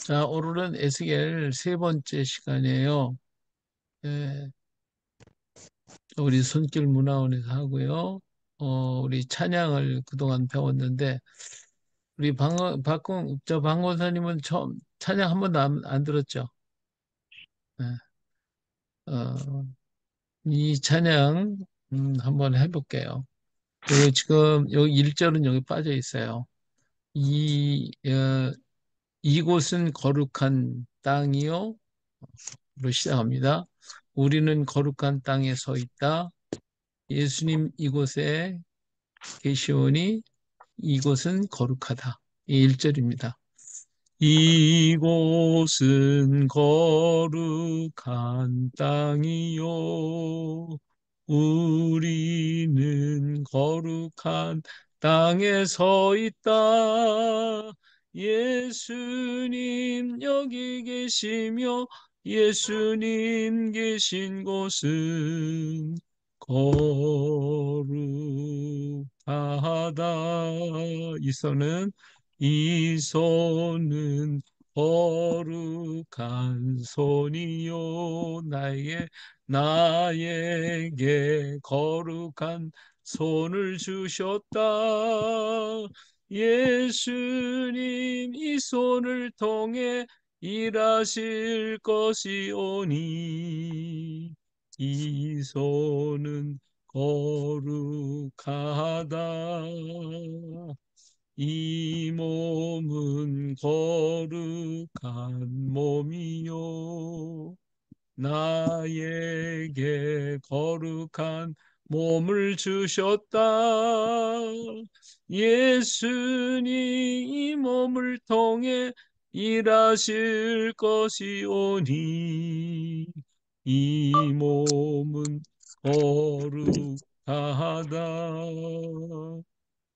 자, 오늘은 에스겔 세 번째 시간이에요. 예, 우리 손길 문화원에서 하고요. 우리 찬양을 그동안 배웠는데, 우리 박원사님은 처음 찬양 한 번도 안 들었죠? 예, 어, 이 찬양, 한번 해볼게요. 요 지금, 여기 1절은 여기 빠져 있어요. 이, 어, 이곳은 거룩한 땅이요. 로 시작합니다. 우리는 거룩한 땅에 서 있다. 예수님 이곳에 계시오니 이곳은 거룩하다. 이 1절입니다. 이곳은 거룩한 땅이요. 우리는 거룩한 땅에 서 있다. 예수님 여기 계시며 예수님 계신 곳은 거룩하다. 이 손은 거룩한 손이요. 나에게 거룩한 손을 주셨다. 예수님 이 손을 통해 일하실 것이오니 이 손은 거룩하다. 이 몸은 거룩한 몸이요. 나에게 거룩한 몸을 주셨다. 예수님 이 몸을 통해 일하실 것이오니 이 몸은 거룩하다.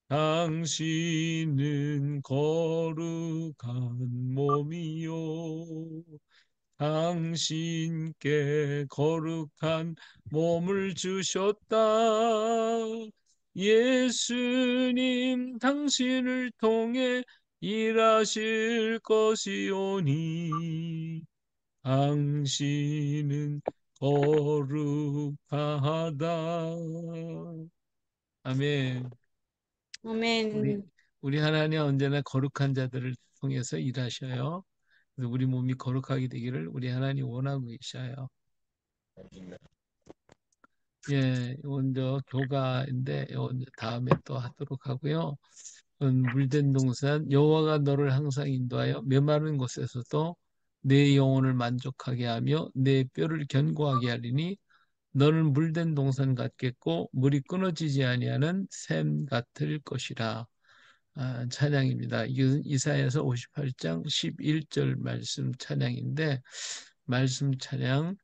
당신은 거룩한 몸이요. 당신께 거룩한 몸을 주셨다. 예수님 당신을 통해 일하실 것이오니 당신은 거룩하다. 아멘. 우리, 아멘. 우리 하나님 언제나 거룩한 자들을 통해서 일하셔요. 그래서 우리 몸이 거룩하게 되기를 우리 하나님 원하고 계셔요. 예, 먼저 교가인데 다음에 또 하도록 하고요. 물된 동산 여호와가 너를 항상 인도하여 메마른 곳에서도 내 영혼을 만족하게 하며 내 뼈를 견고하게 하리니 너는 물된 동산 같겠고 물이 끊어지지 아니하는 샘 같을 것이라. 찬양입니다. 이것은 이사야서 58장 11절 말씀 찬양인데 말씀 찬양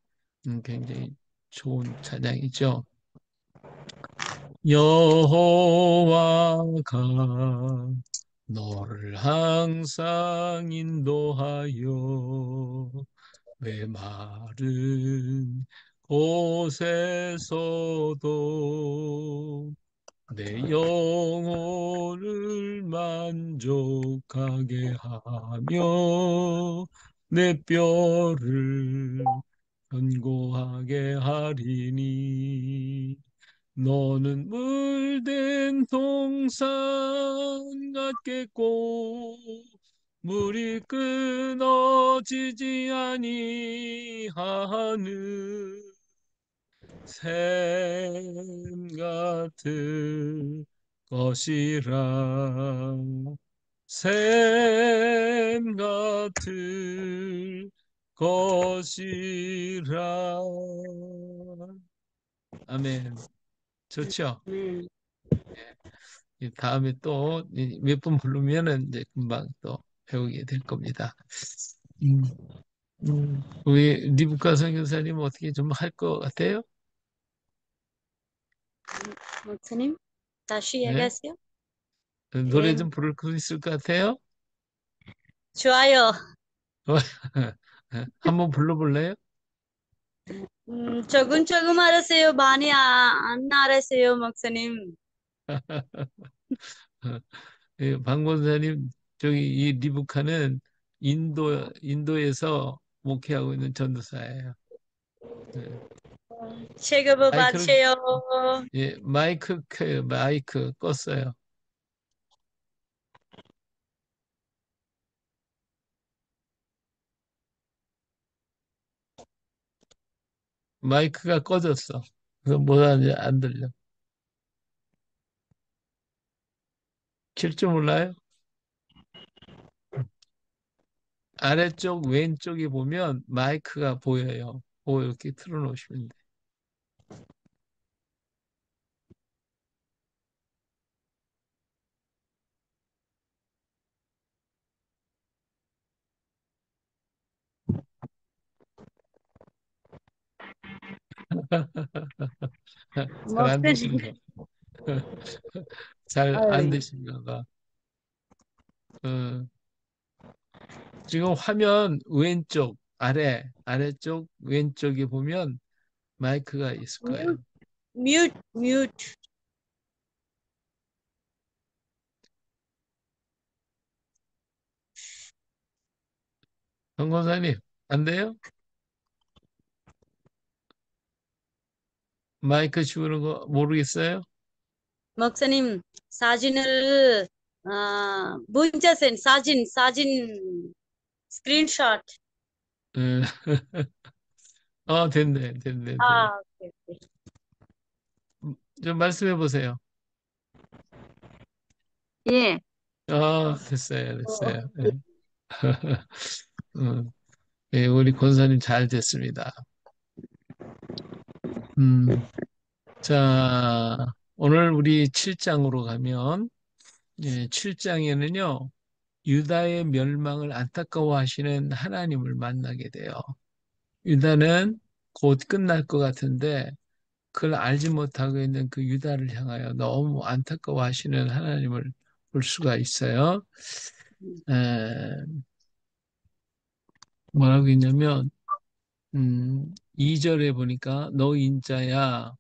굉장히 좋은 찬양이죠. 여호와가 너를 항상 인도하여 메마른 곳에서도 내 영혼을 만족하게 하며 내 뼈를 견고하게 하리니 너는 물된 동산 같겠고 물이 끊어지지 아니하는 샘 같을 것이라. 샘 같을 것이라. 아멘. 좋죠? 아멘. 이 다음에 또 몇 번 부르면은 이제 금방 또 배우게 될 겁니다. 음, 우리 리브카 선교사님 어떻게 좀 할 것 같아요? 목사님, 다시 네? 얘기하세요. 노래 예, 좀 부를 수 있을 것 같아요? 좋아요. 한번 불러볼래요? 조금 알았어요. 많이 안 알았어요, 목사님. 예, 방 권사님, 저기 이 리브카는 인도에서 목회하고 있는 전도사예요. 네. 체급을 마이크를, 받으세요. 예, 마이크 켜요. 마이크 껐어요. 마이크가 꺼졌어. 그래서 뭐 하는지 안 들려. 킬 줄 몰라요? 아래쪽 왼쪽에 보면 마이크가 보여요. 이렇게 틀어놓으시면 돼. 잘 안 목사님, 되신가? 잘 안 아유, 되신가 봐. 어, 지금 화면 왼쪽 아래쪽 왼쪽에 보면 마이크가 있을 거예요. 뮤트, 뮤트. 정권사님, 안 돼요? 마이크 치우는 거 모르겠어요? 목사님, 사진을, 사진, 스크린샷. 예. 됐네, 됐네, 됐네. 아, 오케이, 오케이. 좀 말씀해 보세요. 예. 됐어요, 어, 됐어요. 예. 예, 우리 권사님 잘 됐습니다. 음, 자, 오늘 우리 7장으로 가면, 예, 7장에는요, 유다의 멸망을 안타까워하시는 하나님을 만나게 돼요. 유다는 곧 끝날 것 같은데, 그걸 알지 못하고 있는 그 유다를 향하여 너무 안타까워하시는 하나님을 볼 수가 있어요. 에, 뭐라고 했냐면, 2절에 보니까 너 인자야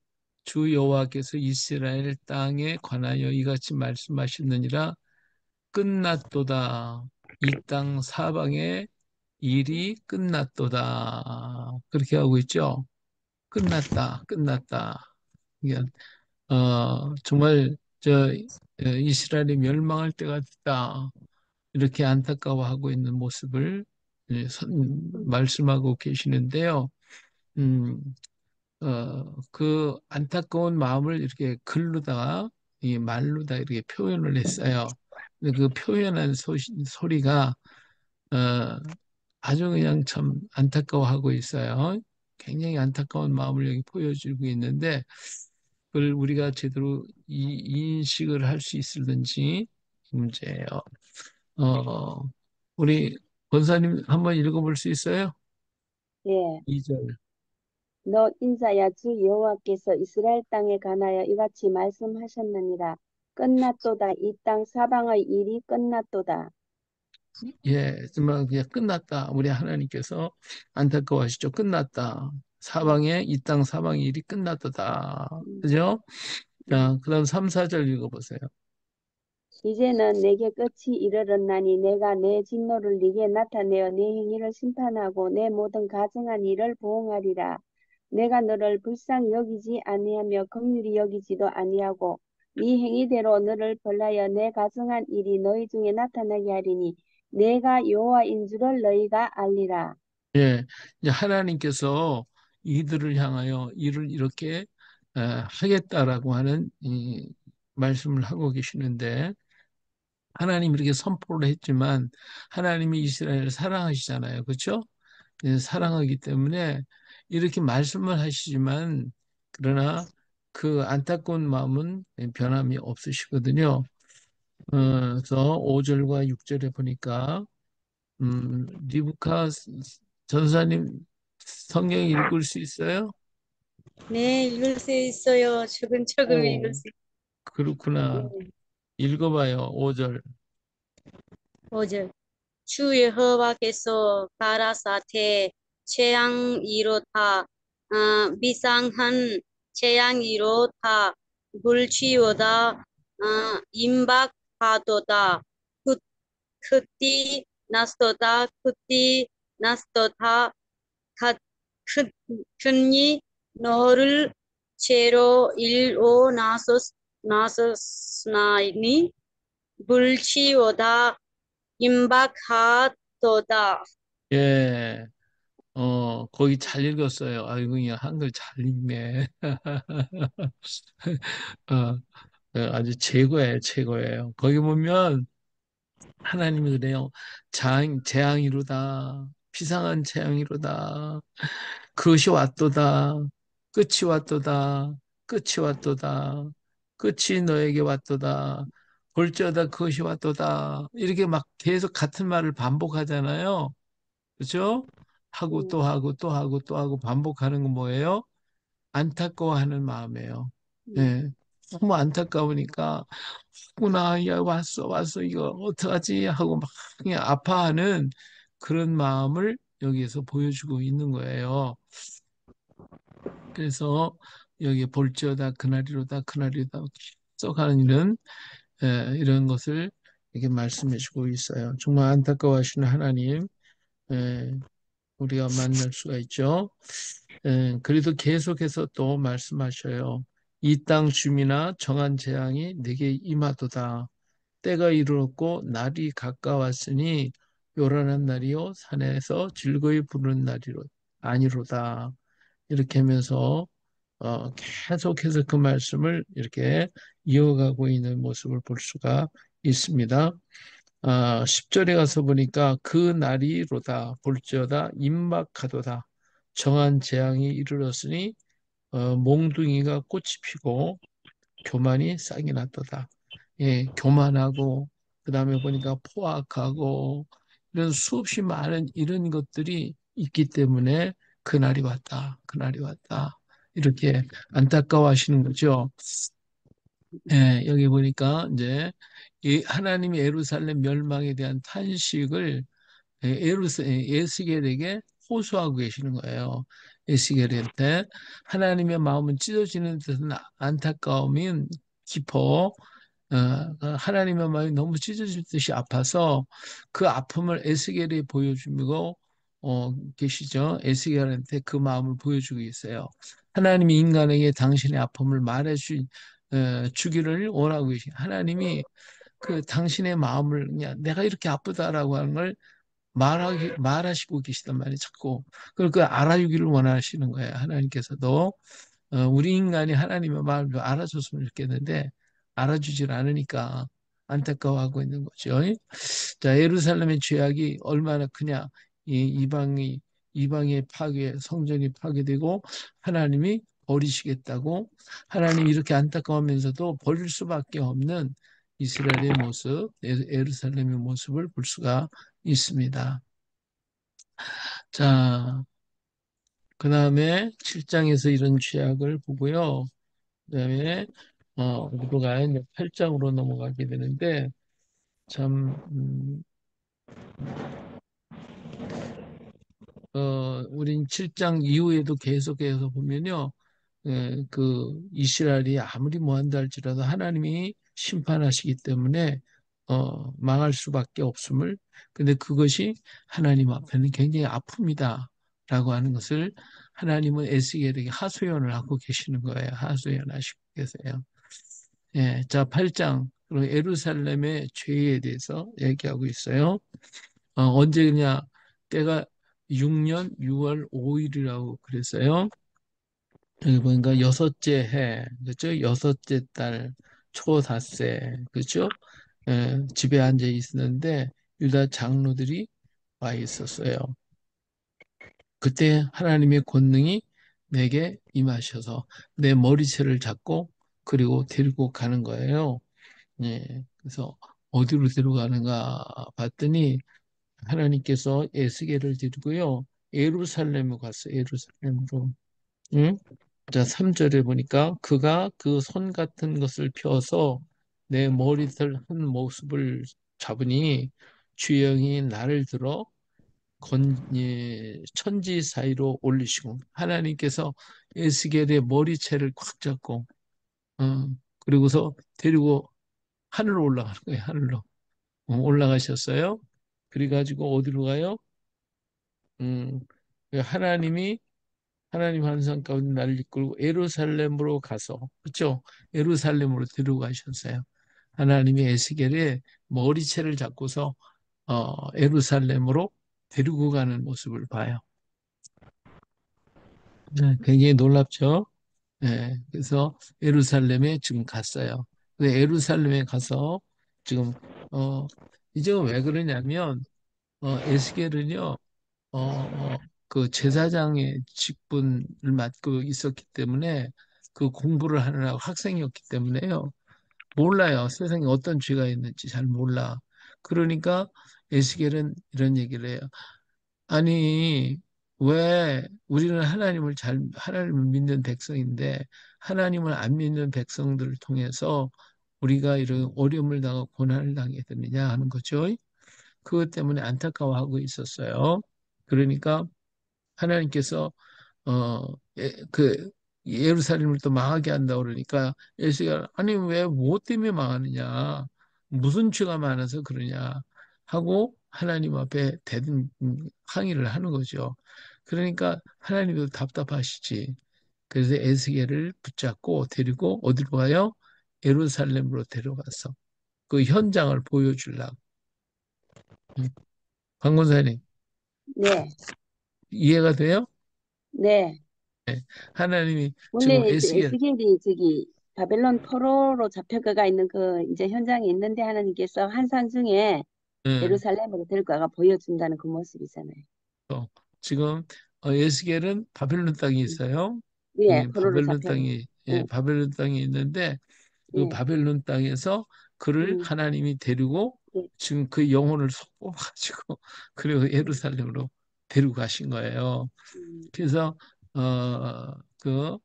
주 여호와께서 이스라엘 땅에 관하여 이같이 말씀하셨느니라 끝났도다. 이 땅 사방의 일이 끝났도다. 그렇게 하고 있죠. 끝났다. 끝났다. 이게, 정말 이스라엘이 멸망할 때가 됐다. 이렇게 안타까워하고 있는 모습을 말씀하고 계시는데요. 음, 그 안타까운 마음을 이렇게 글로다가 이 말로다 이렇게 표현을 했어요. 근데 그 표현한 소리가 어, 아주 그냥 참 안타까워하고 있어요. 굉장히 안타까운 마음을 여기 보여주고 있는데 그걸 우리가 제대로 인식을 할 수 있을는지 문제예요. 어, 우리 권사님 한번 읽어볼 수 있어요? 예, 2절. 너 인자야 주 여호와께서 이스라엘 땅에 관하여 이같이 말씀하셨느니라. 끝났도다. 이 땅 사방의 일이 끝났도다. 예, 정말 그냥 끝났다. 우리 하나님께서 안타까워하시죠. 끝났다. 음, 사방에, 이 땅 사방의 일이 끝났다. 음, 그죠? 음. 자, 그 다음 3, 4절 읽어보세요. 이제는 내게 끝이 이르렀나니 내가 내 진노를 네게 나타내어 내 행위를 심판하고 내 모든 가증한 일을 보응하리라. 내가 너를 불쌍히 여기지 아니하며 긍휼히 여기지도 아니하고 네 행위대로 너를 벌하여 내 가증한 일이 너희 중에 나타나게 하리니 내가 여호와인 줄을 너희가 알리라. 예, 이제 하나님께서 이들을 향하여 일을 이렇게 하겠다라고 하는 이 말씀을 하고 계시는데 하나님이 이렇게 선포를 했지만 하나님이 이스라엘을 사랑하시잖아요. 그렇죠? 사랑하기 때문에 이렇게 말씀을 하시지만 그러나 그 안타까운 마음은 변함이 없으시거든요. 그래서 5절과 6절에 보니까 리브카 전사님 성경 읽을 수 있어요? 네, 읽을 수 있어요. 조금 읽을 오, 수 그렇구나. 있어요. 읽어봐요. 5절. 5절. 주 여호와께서 가라사태 재앙이로다 미상한 재앙이로다 불치오다 임박하도다 그 그때 나스도다 그띠 나스도다 가 큰니 너를 제로 일오 나소스나니 불치오다 임박하도다. 예, 거기 잘 읽었어요. 아이고, 그냥 한글 잘 읽네. 어, 아주 최고예요, 최고예요. 거기 보면 하나님이 그래요. 재앙이로다. 비상한 재앙이로다. 그것이 왔도다. 끝이 왔도다. 끝이 왔도다. 끝이 너에게 왔도다. 볼지어다 그것이 왔도다. 이렇게 막 계속 같은 말을 반복하잖아요. 그렇죠? 하고 또 음, 하고 또 하고 또 하고 반복하는 건 뭐예요? 안타까워하는 마음이에요. 음, 예. 너무 안타까우니까 구나, 야, 왔어, 이거 어떡하지? 하고 막 그냥 아파하는 그런 마음을 여기에서 보여주고 있는 거예요. 그래서 여기 볼지어다 그날이로다 계속 하는 이런 것을 이렇게 말씀해 주고 있어요. 정말 안타까워하시는 하나님, 예, 우리가 만날 수가 있죠. 그래도 계속해서 또 말씀하셔요. 이 땅 주민아 정한 재앙이 내게 임하도다. 때가 이르렀고 날이 가까웠으니 요란한 날이요 산에서 즐거이 부르는 날이로 아니로다. 이렇게 하면서 계속해서 그 말씀을 이렇게 이어가고 있는 모습을 볼 수가 있습니다. 10절에 가서 보니까 그 날이로다 볼지어다 임박하도다 정한 재앙이 이르렀으니 몽둥이가 꽃이 피고 교만이 싹이 났도다. 예, 교만하고 그다음에 보니까 포악하고 이런 수없이 많은 이런 것들이 있기 때문에 그날이 왔다. 그날이 왔다. 이렇게 안타까워하시는 거죠. 예, 여기 보니까 이제 이 하나님이 예루살렘 멸망에 대한 탄식을 에스겔에게 호소하고 계시는 거예요. 에스겔한테 하나님의 마음은 찢어지는 듯한 안타까움이 깊어 하나님의 마음이 너무 찢어질 듯이 아파서 그 아픔을 에스겔이 보여주고 계시죠. 에스겔한테 그 마음을 보여주고 있어요. 하나님이 인간에게 당신의 아픔을 주기를 원하고 계시. 하나님이 그 당신의 마음을 그냥 내가 이렇게 아프다라고 하는 걸 말하시고 계시단 말이에요. 자꾸. 그걸 그 알아주기를 원하시는 거예요. 하나님께서도. 우리 인간이 하나님의 마음을 알아줬으면 좋겠는데 알아주질 않으니까 안타까워하고 있는 거죠. 자, 예루살렘의 죄악이 얼마나 크냐. 이방의 파괴, 성전이 파괴되고 하나님이 버리시겠다고 하나님이 이렇게 안타까워하면서도 버릴 수밖에 없는 이스라엘의 모습, 예루살렘의 모습을 볼 수가 있습니다. 자, 그 다음에 7장에서 이런 죄악을 보고요. 그다음에 우리가 이제 8장으로 넘어가게 되는데 참 우린 7장 이후에도 계속해서 보면요. 그 이스라엘이 아무리 뭐한다 할지라도 하나님이 심판하시기 때문에 망할 수밖에 없음을 근데 그것이 하나님 앞에는 굉장히 아픔이다라고 하는 것을 하나님은 에스겔에게 하소연을 하고 계시는 거예요. 하소연하시고 계세요. 예, 자, 8장. 그리고 예루살렘의 죄에 대해서 얘기하고 있어요. 언제냐? 때가 6년 6월 5일이라고 그랬어요. 여기 보니까 여섯째 해, 그죠? 여섯째 달 초닷새, 그죠? 예, 집에 앉아 있었는데 유다 장로들이 와 있었어요. 그때 하나님의 권능이 내게 임하셔서 내 머리채를 잡고 그리고 데리고 가는 거예요. 예, 그래서 어디로 데려가는가 봤더니 하나님께서 에스겔을 데리고요. 예루살렘으로 갔어요. 예루살렘으로. 응? 자, 3절에 보니까 그가 그 손 같은 것을 펴서 내 머리털 한 모습을 잡으니 주영이 나를 들어 천지 사이로 올리시고 하나님께서 에스겔의 머리채를 꽉 잡고 그리고서 데리고 하늘로 올라가는 거예요. 하늘로 올라가셨어요. 그래가지고 어디로 가요? 음, 그 하나님 환상 가운데 나를 이끌고 예루살렘으로 가서, 그렇죠? 예루살렘으로 데려가셨어요. 하나님이 에스겔의 머리채를 잡고서 예루살렘으로 데리고 가는 모습을 봐요. 네, 굉장히 놀랍죠? 네, 그래서 예루살렘에 지금 갔어요. 근데 예루살렘에 가서 지금 어, 이제 왜 그러냐면 에스겔은요 그 제사장의 직분을 맡고 있었기 때문에 그 공부를 하느라고 학생이었기 때문에요. 몰라요. 세상에 어떤 죄가 있는지 잘 몰라. 그러니까 에스겔은 이런 얘기를 해요. 아니, 왜 우리는 하나님을 믿는 백성인데 하나님을 안 믿는 백성들을 통해서 우리가 이런 어려움을 당하고 고난을 당하게 되느냐 하는 거죠. 그것 때문에 안타까워하고 있었어요. 그러니까 하나님께서 어, 그 예루살렘을 또 망하게 한다 그러니까 예수가 아니 왜 뭐 때문에 망하느냐 무슨 죄가 많아서 그러냐 하고 하나님 앞에 대든 항의를 하는 거죠. 그러니까 하나님도 답답하시지. 그래서 에스겔을 붙잡고 데리고 어디로 가요? 예루살렘으로 데려가서 그 현장을 보여주려고. 강권사님 네, 이해가 돼요? 네. 하나님이 지금 원래 이제 에스겔 에스겔이 저기 바벨론 포로로 잡혀가 있는 그 이제 현장에 있는데 하나님께서 환상 중에 예, 예루살렘으로 데리고 가가 보여준다는 그 모습이잖아요. 지금 에스겔은 바벨론 땅에 음. 있어요. 예, 예, 포로로 잡혀가. 예, 바벨론 땅에 있는데 그 예, 바벨론 땅에서 그를 음, 하나님이 데리고 예, 지금 그 영혼을 쏙 뽑아가지고 그리고 음, 예루살렘으로 데리고 가신 거예요. 음, 그래서 그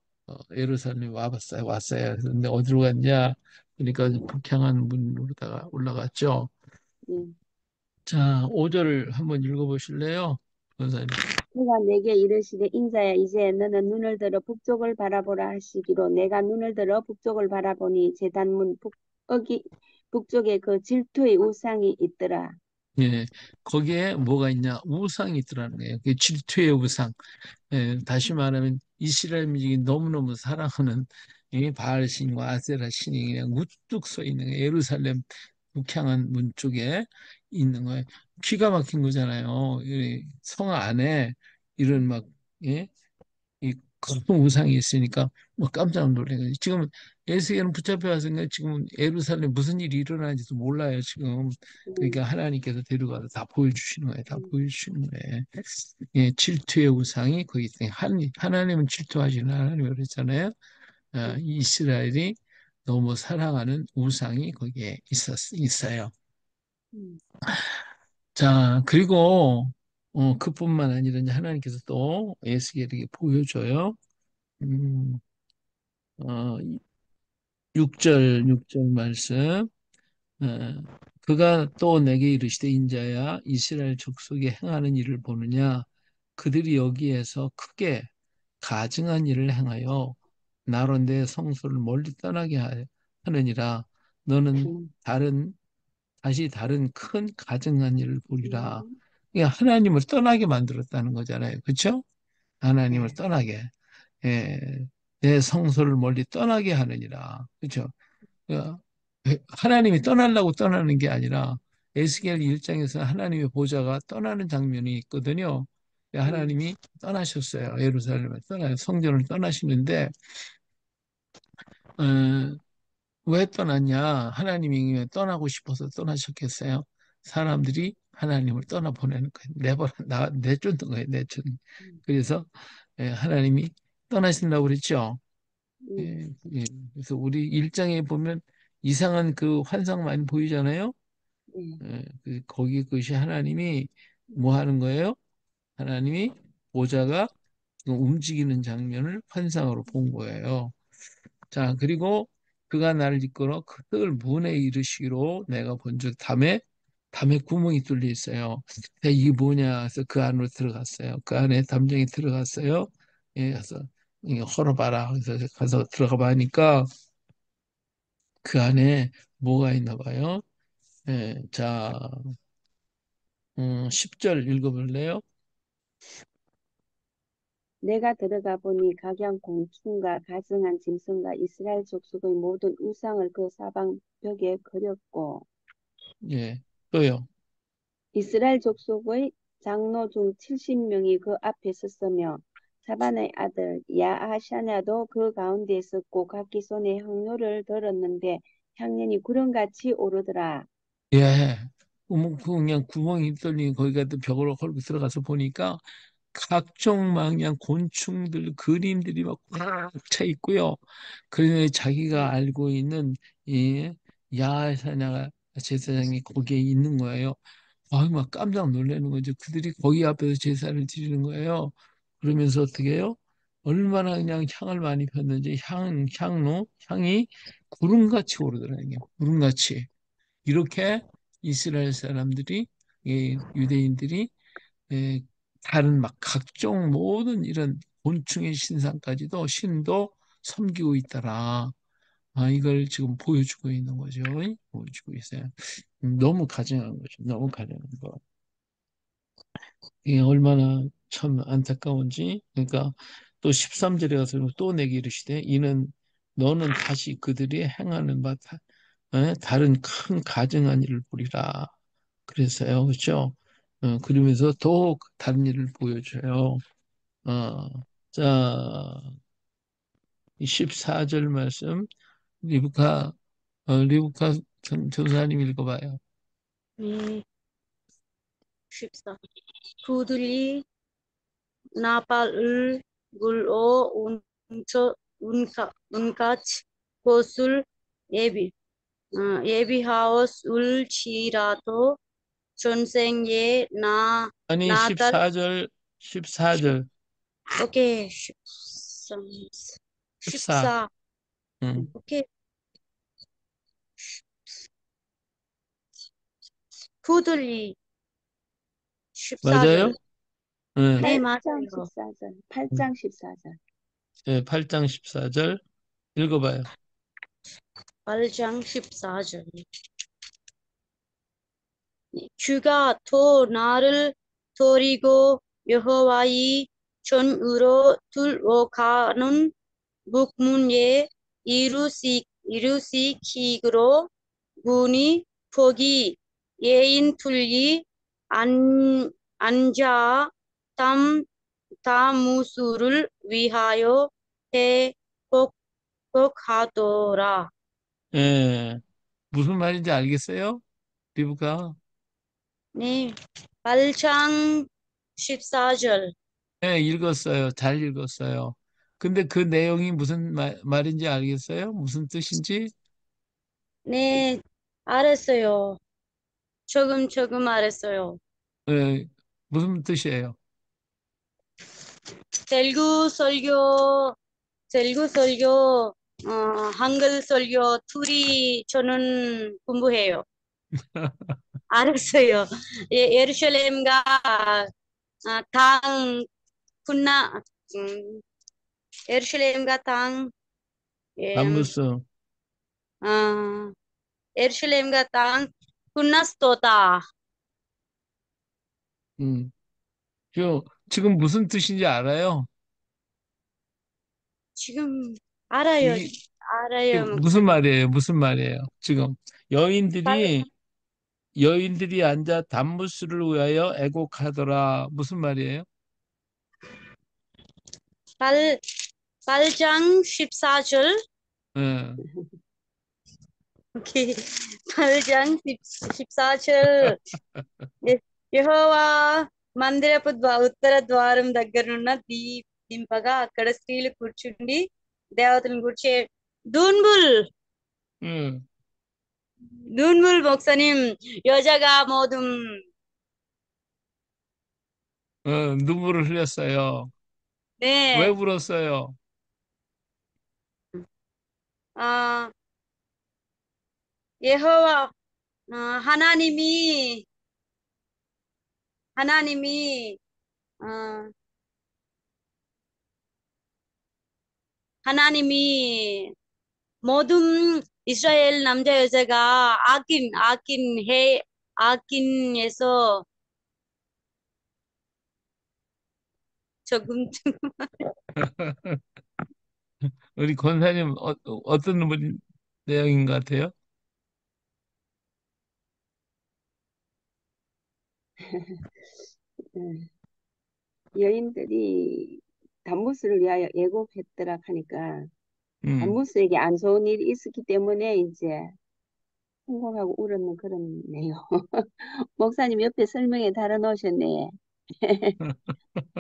예루살렘에 왔어요. 근데 어디로 갔냐? 그러니까 북향한 문으로다가 올라갔죠. 예. 자, 5절을 한번 읽어보실래요? 권사님. 그가 내게 이르시되 인자야 이제 너는 눈을 들어 북쪽을 바라보라 하시기로 내가 눈을 들어 북쪽을 바라보니 제단문 북쪽에 그 질투의 우상이 있더라. 예, 거기에 뭐가 있냐? 우상이 있더라는 거예요. 그 질투의 우상. 예, 다시 말하면 이스라엘 민족이 너무너무 사랑하는 이 바알 신과 아세라 신이 그냥 우뚝 서 있는 거예요. 예루살렘 북향한 문 쪽에 있는 거예요. 기가 막힌 거잖아요. 이성 안에 이런 막 예? 이 큰 우상이 있으니까 뭐 깜짝 놀란 거지. 지금 에스겔은 붙잡혀 왔으니까 지금 예루살렘 무슨 일이 일어나는지도 몰라요. 지금 그러니까 음, 하나님께서 데려가서 다 보여주시는 거예요. 다 음, 보여주시는 거예요. 예, 질투의 우상이 거기 있어요. 하나님은 질투하시는 하나님 그랬잖아요. 음, 이스라엘이 너무 사랑하는 우상이 거기에 있어요. 음, 자, 그리고 그뿐만 아니라 이제 하나님께서 또 에스겔에게 보여줘요. 음, 어, 6절 말씀. 어, 그가 또 내게 이르시되 인자야 이스라엘 족속이 행하는 일을 보느냐 그들이 여기에서 크게 가증한 일을 행하여 나로 내 성소를 멀리 떠나게 하느니라 너는 음, 다른 큰 가증한 일을 보리라. 음, 그러니까 하나님을 떠나게 만들었다는 거잖아요. 그렇죠? 하나님을 네, 떠나게. 예, 내 성소를 멀리 떠나게 하느니라. 그렇죠? 어, 하나님이 떠나려고 떠나는 게 아니라 에스겔 1장에서 하나님의 보좌가 떠나는 장면이 있거든요. 음, 하나님이 떠나셨어요. 예루살렘을 떠나요. 성전을 떠나시는데 어, 왜 떠났냐? 하나님이 왜 떠나고 싶어서 떠나셨겠어요? 사람들이 하나님을 떠나보내는 거예요. 내쫓는 거예요. 내쫓는. 음, 그래서 하나님이 떠나신다고 그랬죠. 음, 예, 예. 그래서 우리 일장에 보면 이상한 그 환상 많이 보이잖아요. 네, 거기 그것이 하나님이 뭐 하는 거예요? 하나님이 보좌가 움직이는 장면을 환상으로 본 거예요. 자, 그리고 그가 나를 이끌어 그들 문에 이르시기로 내가 본즉 담에 구멍이 뚫려 있어요. 이게 뭐냐 해서 그 안으로 들어갔어요. 그 안에 담장이 들어갔어요. 예, 그래서 이거 걸어봐라. 그래서 가서 들어가 보니까 그 안에 뭐가 있나 봐요. 예, 자, 10절 읽어볼래요? 내가 들어가 보니 각양 공충과 가증한 짐승과 이스라엘 족속의 모든 우상을 그 사방 벽에 그렸고 예, 또요. 이스라엘 족속의 장로 중 70명이 그 앞에 섰으며 사반의 아들 야하샤냐도 그 가운데 섰고 각기 손에 향로를 들었는데 향년이 구름같이 오르더라. 예, 그냥 구멍이 뚫린 거기가 또 벽으로 걸고 들어가서 보니까 각종 막 그냥 곤충들 그림들이 막 꽉 차 있고요. 그러니 자기가 알고 있는 이 야사냐 제사장이 거기에 있는 거예요. 막 깜짝 놀라는 거죠. 그들이 거기 앞에서 제사를 드리는 거예요. 그러면서 어떻게 해요? 얼마나 그냥 향을 많이 폈는지 향이 구름같이 오르더라고요. 구름같이. 이렇게 이스라엘 사람들이, 유대인들이 예, 다른 막 각종 모든 이런 곤충의 신상까지도 신도 섬기고 있더라. 이걸 지금 보여주고 있는 거죠. 보여주고 있어요. 너무 가증한 거죠. 너무 가증한 거. 이게 얼마나 참 안타까운지. 그러니까 또 13절에 가서 또 내게 이르시되 이는 너는 다시 그들이 행하는 바 다른 큰 가증한 일을 보리라. 그랬어요. 그렇죠? 그러면서 더 다른 일을 보여줘요. 어, 자, 14절 말씀 리브카 리브카 전사님 읽어봐요. 네, 14. 그들이 나팔을 불어 운같이 곳을 예비, 예비하였을지라도 전생에 아니 나달, 14절 오케이, 13, 14 14, 응, 오케이, 그들이 14절, 맞아요? 네, 네, 8장 맞아요. 14절, 8장 14절. 네, 8장 14절 읽어봐요. 8장 14절. 주가 또 나를 데리고 여호와의 전으로 들어가는 북문에 이르시기로 문이 거기 예인둘이 앉아 담무스를 위하여 회복하더라. 예, 무슨 말인지 알겠어요? 리브카? 네, 8장 14절. 네, 읽었어요. 잘 읽었어요. 근데 그 내용이 무슨 말인지 알겠어요? 무슨 뜻인지? 네, 알았어요. 조금 알았어요. 예, 무슨 뜻이에요? 텔구 설교, 텔구 설교, 한글 설교 둘이 저는 공부해요. 알았어요. 예루살렘과 당 군나 음, 예루살렘과 당 예, 담무스. 아, 예루살렘과 당 군나스도다. 음, 지금 무슨 뜻인지 알아요? 지금 알아요. 이게 알아요, 무슨 목사님. 말이에요? 무슨 말이에요? 지금 여인들이 여인들이 앉아 담무스를 위하여 애곡하더라. 무슨 말이에요? 발, 발장 14절. 예. 오케이. 발장 14절. యెహోవా మందిరపు ఉత్తర ద్వారం దగ్గరున్న దింపగా అక్కడ స్త్రీలు కూర్చుండి దేవతలను కూర్చే 둔불 예. 둔불 목사님 여자가 모든 눈물을 흘렸어요. 왜 네, 울었어요? 아 여호와 하나님이 하나님이 어, 하나님이 모든 이스라엘 남자 여자가 악인에서 조금 우리 권사님 어떤 분 내용인 것 같아요? 음, 여인들이 담무스를 위하여 애곡했더라 하니까 음, 담무스에게 안 좋은 일이 있었기 때문에 이제 성공하고 울었는 그런네요. 목사님 옆에 설명에 달아놓으셨네.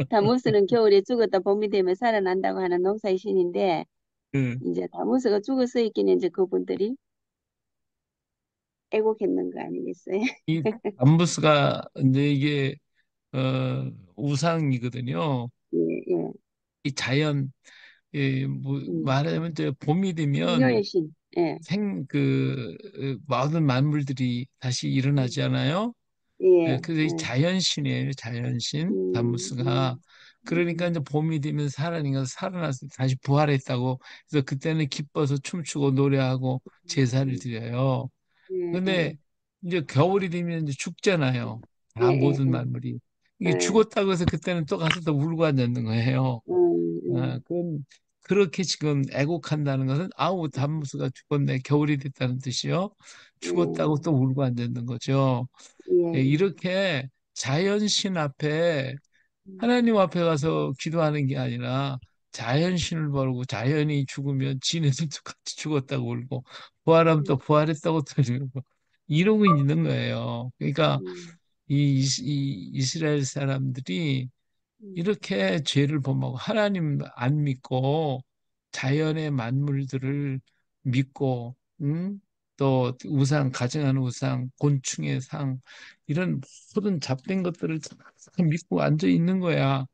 다무스는 겨울에 죽었다 봄이 되면 살아난다고 하는 농사의 신인데 그, 이제 다무스가 죽었어 있기는 이제 그분들이 애곡했는 거 아니겠어요? 이 암부스가 이제 이게 우상이거든요. 예, 예. 이 자연, 뭐 음. 말하자면 이제 봄이 되면 풍요의 신. 예, 모든 만물들이 다시 음. 일어나잖아요. 예, 예, 그래서 이 예. 자연신이에요, 자연신, 담무스가. 그러니까 음, 이제 봄이 되면 사라니까 살아나서 다시 부활했다고. 그래서 그때는 기뻐서 춤추고 노래하고 제사를 음, 드려요. 예, 근데 예, 이제 겨울이 되면 이제 죽잖아요. 예, 다 예, 모든 예, 만물이. 이게 예. 죽었다고 해서 그때는 또 가서 또 울고 앉는 거예요. 음, 그렇게 지금 애곡한다는 것은 아우 담무스가 죽었네 겨울이 됐다는 뜻이요. 죽었다고 또 울고 앉는 거죠. 예, 예, 예. 이렇게 자연신 앞에 음, 하나님 앞에 가서 기도하는 게 아니라 자연신을 바르고 자연이 죽으면 지네들도 같이 죽었다고 울고 부활하면 또 음, 부활했다고 또 울고 이러고 있는 거예요. 그러니까 음, 이 이스라엘 사람들이 음, 이렇게 죄를 범하고 하나님 안 믿고 자연의 만물들을 믿고 또 우상, 가증하는 우상, 곤충의 상 이런 모든 잡된 것들을 다 믿고 앉아 있는 거야.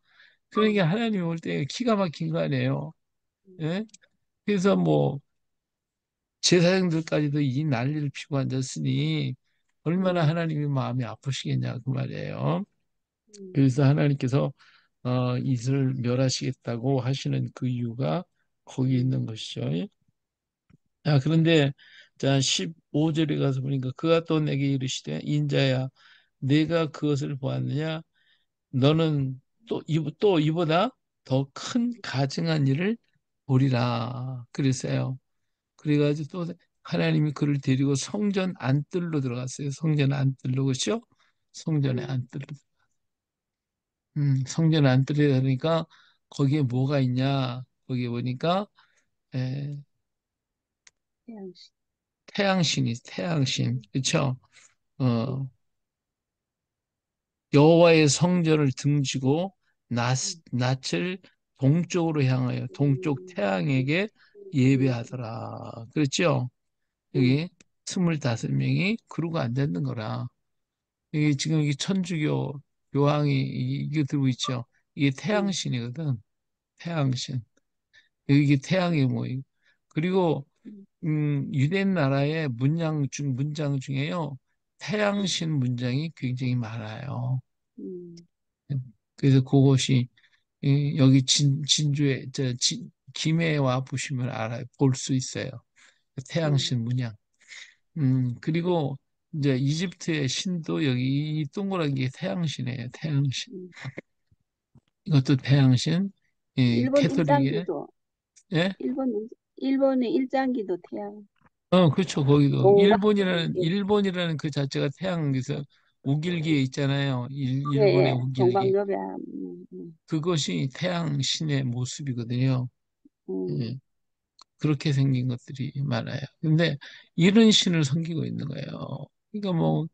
그러니까 음, 하나님이 올 때 기가 막힌 거 아니에요. 음, 예? 그래서 뭐 제사장들까지도 이 난리를 피고 앉았으니 얼마나 음, 하나님이 마음이 아프시겠냐 그 말이에요. 음, 그래서 하나님께서 이슬을 멸하시겠다고 하시는 그 이유가 거기 음, 있는 것이죠. 그런데 자 15절에 가서 보니까 그가 또 내게 이르시되 인자야 내가 그것을 보았느냐 너는 또 이보다 더 큰 가증한 일을 보리라 그랬어요. 그래가지고 또 하나님이 그를 데리고 성전 안뜰로 들어갔어요. 성전 안뜰로 그렇죠? 성전의 음, 안뜰로 성전 안뜰에 가니까 거기에 뭐가 있냐? 거기에 보니까 에, 태양신. 태양신, 그렇죠? 음, 어, 여호와의 성전을 등지고 음, 낯을 동쪽으로 향하여 동쪽 음, 태양에게 음, 예배하더라. 그렇죠? 음, 여기 25명이 그러고 앉았는 거라. 이게 지금 이 천주교 교황이 이게 들고 있죠. 이게 음, 태양신이거든. 태양신. 이게 태양이 모이고. 그리고 음, 유대 나라의 문장 중에요. 음, 태양신 문장이 굉장히 많아요. 음, 그래서 그것이 여기 진주에 김해에 와 보시면 알아요. 볼 수 있어요. 음, 태양신 문양. 그리고 이제 이집트의 신도 여기 이 동그란 게 태양신이에요. 태양신. 음. 이것도 태양신. 일본 캐톨릭의 일장기도 예? 일본의 일장기도 태양 그렇죠. 거기도 공간 예, 일본이라는 그 자체가 태양에서 우길기에 있잖아요. 예, 일본의 예. 우길기. 동방여배 그것이 태양신의 모습이거든요. 음, 예, 그렇게 생긴 것들이 많아요. 근데 이런 신을 섬기고 있는 거예요. 그러니까 뭐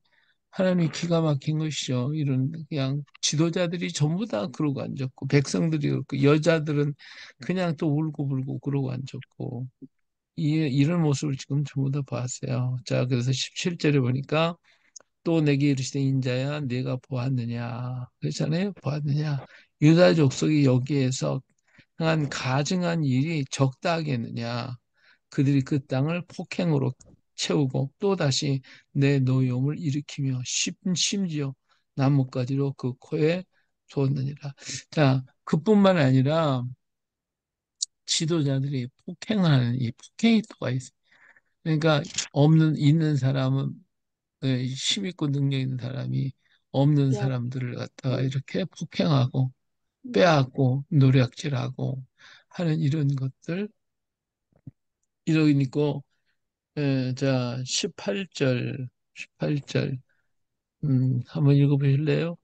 하나님이 기가 막힌 것이죠. 이런 그냥 지도자들이 전부 다 그러고 앉았고 백성들이 그렇고 여자들은 그냥 또 울고불고 그러고 앉았고 이런 모습을 지금 전부 다 봤어요. 자, 그래서 17절에 보니까 또 내게 이르시되 인자야 내가 보았느냐 그렇잖아요. 보았느냐 유다 족속이 여기에서 한 가증한 일이 적다 하겠느냐 그들이 그 땅을 폭행으로 채우고 또다시 내 노여움을 일으키며 심지어 나뭇가지로 그 코에 쏘느니라. 자, 그뿐만 아니라 지도자들이 폭행하는 이 폭행이 또가 있어요. 그러니까 있는 사람은 힘 있고 능력 있는 사람이 없는 야, 사람들을 갖다가 음, 이렇게 폭행하고 음. 빼앗고 노략질하고 하는 이런 것들. 이러니까 자 18절 18절 한번 읽어보실래요?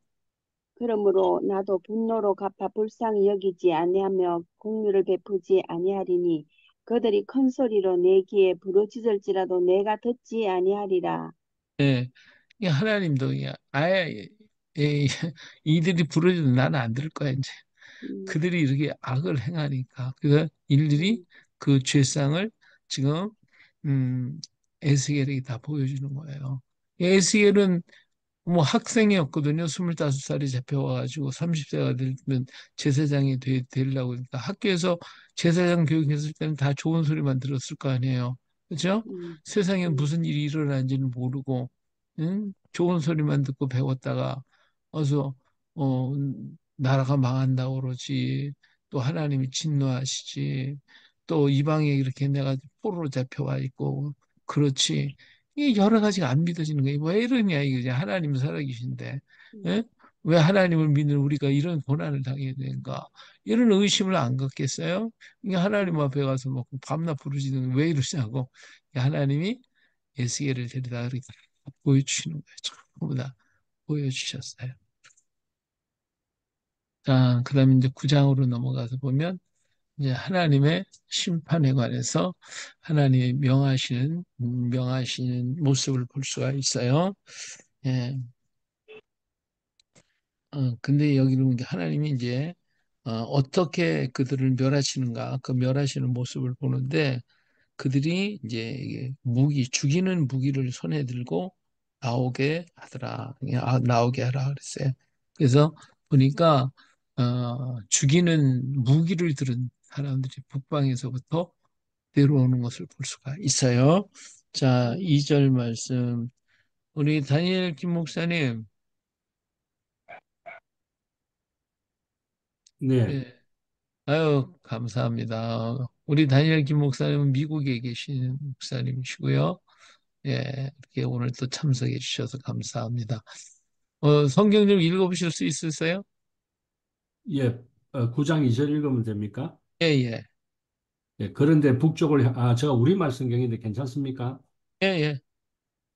그러므로 나도 분노로 갚아 불쌍히 여기지 아니하며 공유를 베푸지 아니하리니 그들이 큰 소리로 내 귀에 부르짖을지라도 내가 듣지 아니하리라. 예, 이 하나님도 그냥 아예 예, 이들이 부르짖어도 나는 안 들을 거야 이제. 음, 그들이 이렇게 악을 행하니까 그래서 일일이 음, 그 죄상을 지금 음, 에스겔에게 다 보여주는 거예요. 에스겔은 뭐 학생이었거든요. 25살이 잡혀와가지고 30세가 되면 제사장이 되려고 그러니까 학교에서 제사장 교육했을 때는 다 좋은 소리만 들었을 거 아니에요. 그렇죠? 음, 세상에 음, 무슨 일이 일어나는지는 모르고 응? 좋은 소리만 듣고 배웠다가 어서 나라가 망한다고 그러지. 또 하나님이 진노하시지. 또 이방에 이렇게 내가 포로로 잡혀와 있고 그렇지. 이게 여러 가지가 안 믿어지는 거예요. 왜 이러냐 이거지. 하나님 살아계신데. 음, 예? 왜 하나님을 믿는 우리가 이런 고난을 당해야 되는가? 이런 의심을 안 갖겠어요? 이게 하나님 음, 앞에 가서 막 밤낮 부르짖는 왜 이러냐고. 하나님이 에스겔을 데려다 이렇게 보여주시는 거예요. 전부 다 보여주셨어요. 자, 그다음에 이제 9장으로 넘어가서 보면 이제 하나님의 심판에 관해서 하나님이 명하시는 모습을 볼 수가 있어요. 예. 근데 여기는 이제 하나님이 이제 어떻게 그들을 멸하시는가, 그 멸하시는 모습을 보는데 그들이 이제 이게 죽이는 무기를 손에 들고 나오게 하더라. 나오게 하라 그랬어요. 그래서 보니까 죽이는 무기를 들은 사람들이 북방에서부터 내려오는 것을 볼 수가 있어요. 자, 음. 2절 말씀. 우리 다니엘 김 목사님, 네. 예. 아유, 감사합니다. 우리 다니엘 김 목사님은 미국에 계신 목사님이시고요. 예, 이렇게 오늘 또 참석해 주셔서 감사합니다. 성경 좀 읽어보실 수 있으세요? 예, 9장 2절 읽으면 됩니까? 예, 예, 예, 그런데 북쪽을, 제가 우리말 성경인데 괜찮습니까? 예, 예,